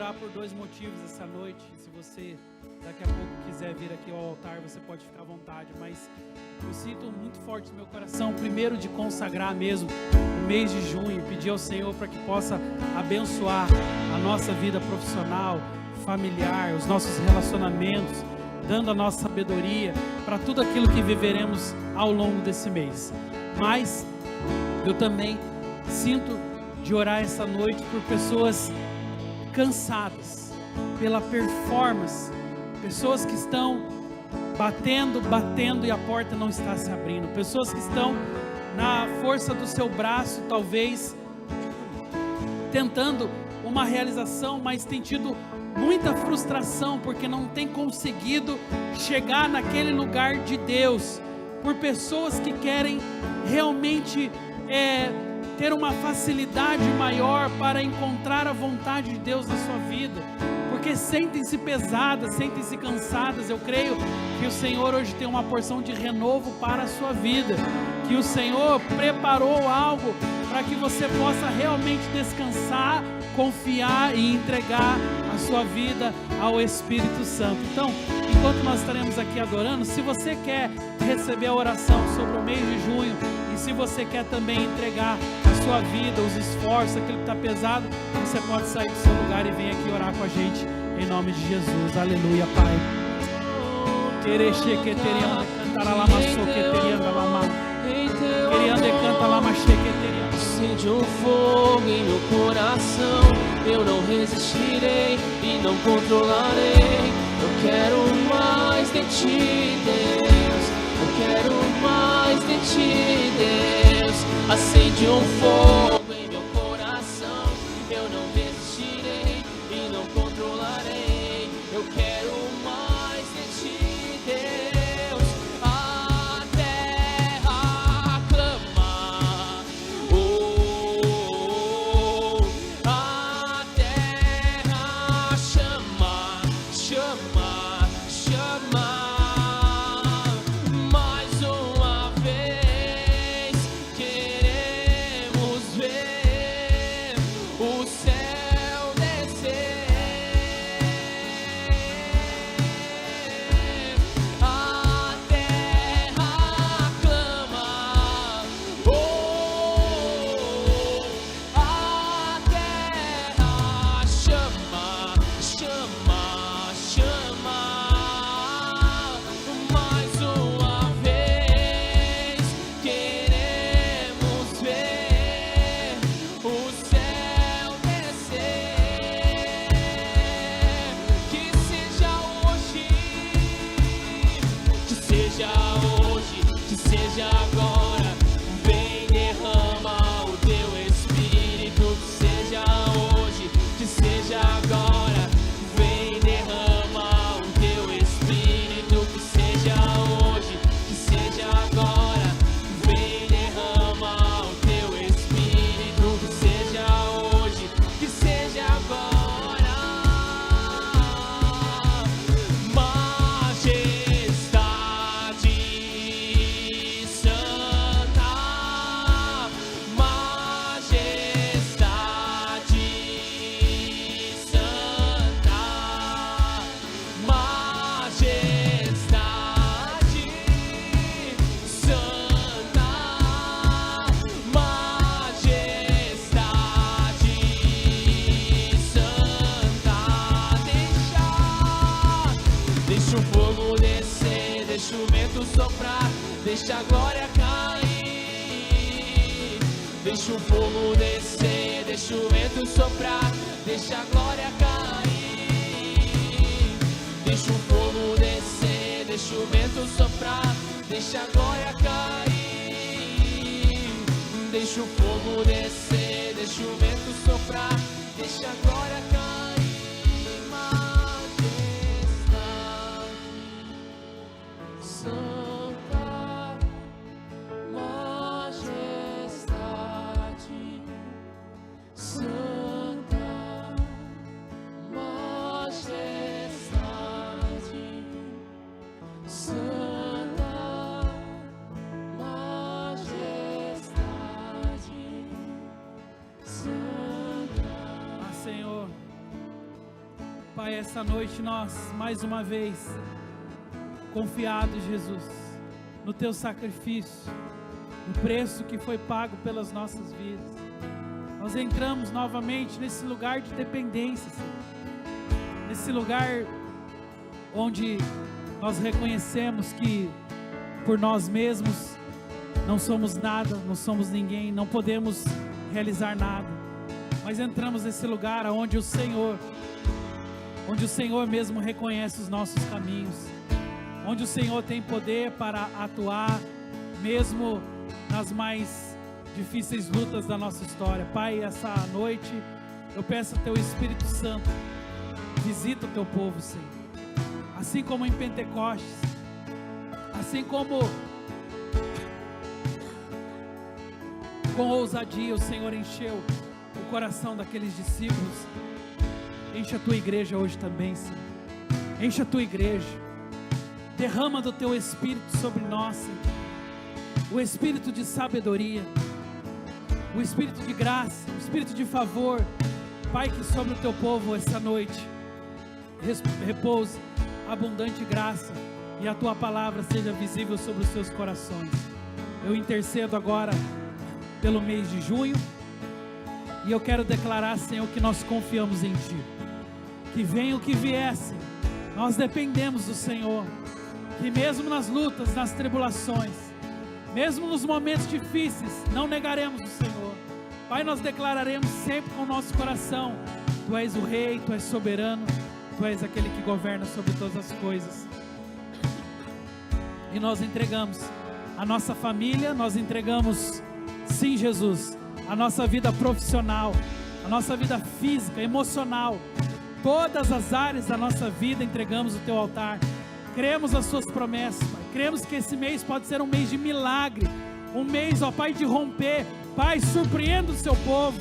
orar por 2 motivos essa noite. Se você daqui a pouco quiser vir aqui ao altar, você pode ficar à vontade, mas eu sinto muito forte no meu coração, primeiro de consagrar mesmo o mês de junho, pedir ao Senhor para que possa abençoar a nossa vida profissional, familiar, os nossos relacionamentos, dando a nossa sabedoria para tudo aquilo que viveremos ao longo desse mês. Mas eu também sinto de orar essa noite por pessoas cansadas pela performance, pessoas que estão batendo e a porta não está se abrindo, pessoas que estão na força do seu braço, talvez tentando uma realização, mas tem tido muita frustração porque não tem conseguido chegar naquele lugar de Deus, por pessoas que querem realmente ter uma facilidade maior para encontrar a vontade de Deus na sua vida, porque sentem-se pesadas, sentem-se cansadas. Eu creio que o Senhor hoje tem uma porção de renovo para a sua vida, que o Senhor preparou algo para que você possa realmente descansar, confiar e entregar a sua vida ao Espírito Santo. Então, enquanto nós estaremos aqui adorando, se você quer receber a oração sobre o mês de junho, e se você quer também entregar a sua vida, os esforços, aquilo que está pesado, você pode sair do seu lugar e vir aqui orar com a gente, em nome de Jesus. Aleluia, Pai. Acende um fogo em meu coração, eu não resistirei e não controlarei. Eu quero mais de ti, Deus. Eu quero mais de ti, Deus. Acende um fogo em meu coração, eu não resistirei e não controlarei. Eu quero mais de ti, Deus. A terra clama, a terra chama, chama, chama. Mais uma vez queremos ver o céu descer. A terra clama, a terra chama, chama, chama. Mais uma vez queremos ver o céu descer. Que seja hoje, que seja hoje, que seja agora. Vem, derrama o teu Espírito. Que seja hoje, que seja agora. Vem, derrama o teu Espírito. Que seja hoje, que seja agora. Vem, derrama o teu Espírito. Que seja hoje, que seja agora. Majestade santa, majestade santa, majestade santa, majestade santa. Deixa o fogo descer, deixa o vento soprar, deixa a glória cair. Deixa o fogo descer, deixa o vento soprar, deixa a glória cair. Deixa o fogo descer, deixa o vento soprar, deixa a glória cair. Deixa o fogo descer, deixa o vento soprar, deixa a glória cair. Majestade santa, majestade santa, majestade santa, majestade santa. Ah, Senhor, Pai, essa noite nós, mais uma vez, confiados, Jesus, no Teu sacrifício, no preço que foi pago pelas nossas vidas, nós entramos novamente nesse lugar de dependência, Senhor. Nesse lugar onde nós reconhecemos que por nós mesmos não somos nada, não somos ninguém, não podemos realizar nada, mas entramos nesse lugar onde o Senhor mesmo reconhece os nossos caminhos, onde o Senhor tem poder para atuar mesmo nas mais difíceis lutas da nossa história. Pai, essa noite eu peço ao Teu Espírito Santo, visita o Teu povo, Senhor, assim como em Pentecostes, assim como com ousadia o Senhor encheu o coração daqueles discípulos. Enche a Tua igreja hoje também, Senhor. Enche a Tua igreja, derrama do Teu Espírito sobre nós, Senhor. O Espírito de sabedoria, o Espírito de graça, o Espírito de favor, Pai, que sobre o Teu povo essa noite repouse abundante graça e a Tua palavra seja visível sobre os seus corações. Eu intercedo agora pelo mês de junho e eu quero declarar, Senhor, que nós confiamos em Ti, que venha o que viesse, nós dependemos do Senhor, que mesmo nas lutas, nas tribulações, mesmo nos momentos difíceis, não negaremos o Senhor. Pai, nós declararemos sempre com o nosso coração: Tu és o Rei, Tu és soberano, Tu és aquele que governa sobre todas as coisas. E nós entregamos a nossa família, nós entregamos, sim, Jesus, a nossa vida profissional, a nossa vida física, emocional, todas as áreas da nossa vida entregamos no Teu altar. Cremos as Suas promessas, Pai. Cremos que esse mês pode ser um mês de milagre, um mês, ó Pai, de romper. Pai, surpreenda o Seu povo,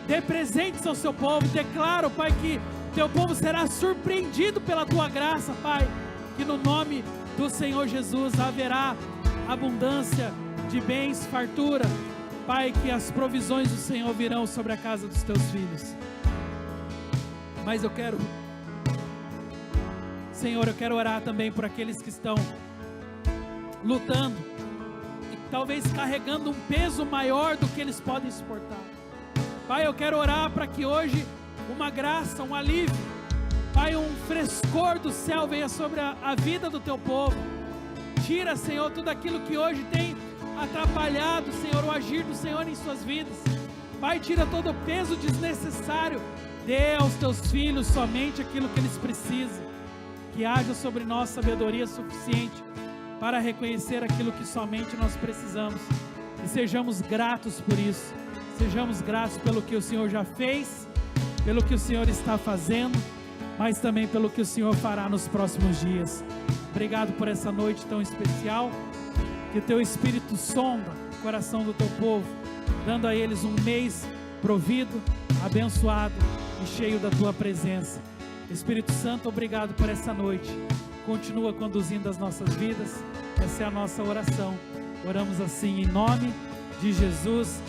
dê presentes ao Seu povo. Declaro, Pai, que Teu povo será surpreendido pela Tua graça, Pai, que no nome do Senhor Jesus haverá abundância de bens, fartura, Pai, que as provisões do Senhor virão sobre a casa dos Teus filhos. Mas eu quero, Senhor, eu quero orar também por aqueles que estão lutando e talvez carregando um peso maior do que eles podem suportar. Pai, eu quero orar para que hoje uma graça, um alívio, Pai, um frescor do céu venha sobre a vida do Teu povo. Tira, Senhor, tudo aquilo que hoje tem atrapalhado, Senhor, o agir do Senhor em suas vidas. Pai, tira todo o peso desnecessário. Dê aos Teus filhos somente aquilo que eles precisam. Que haja sobre nós sabedoria suficiente para reconhecer aquilo que somente nós precisamos. E sejamos gratos por isso. Sejamos gratos pelo que o Senhor já fez, pelo que o Senhor está fazendo, mas também pelo que o Senhor fará nos próximos dias. Obrigado por essa noite tão especial. Que Teu Espírito sonda o coração do Teu povo, dando a eles um mês provido, abençoado e cheio da Tua presença. Espírito Santo, obrigado por essa noite. Continua conduzindo as nossas vidas. Essa é a nossa oração. Oramos assim em nome de Jesus.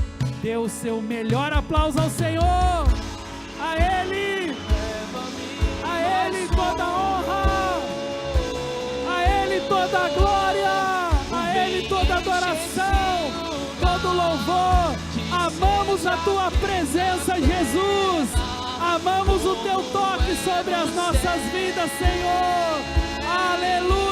Dê o seu melhor aplauso ao Senhor. A Ele toda a honra, a Ele toda a glória, a Ele toda a adoração, todo louvor. Amamos a Tua presença, Jesus. Amamos o Teu toque sobre as nossas vidas, Senhor. Aleluia.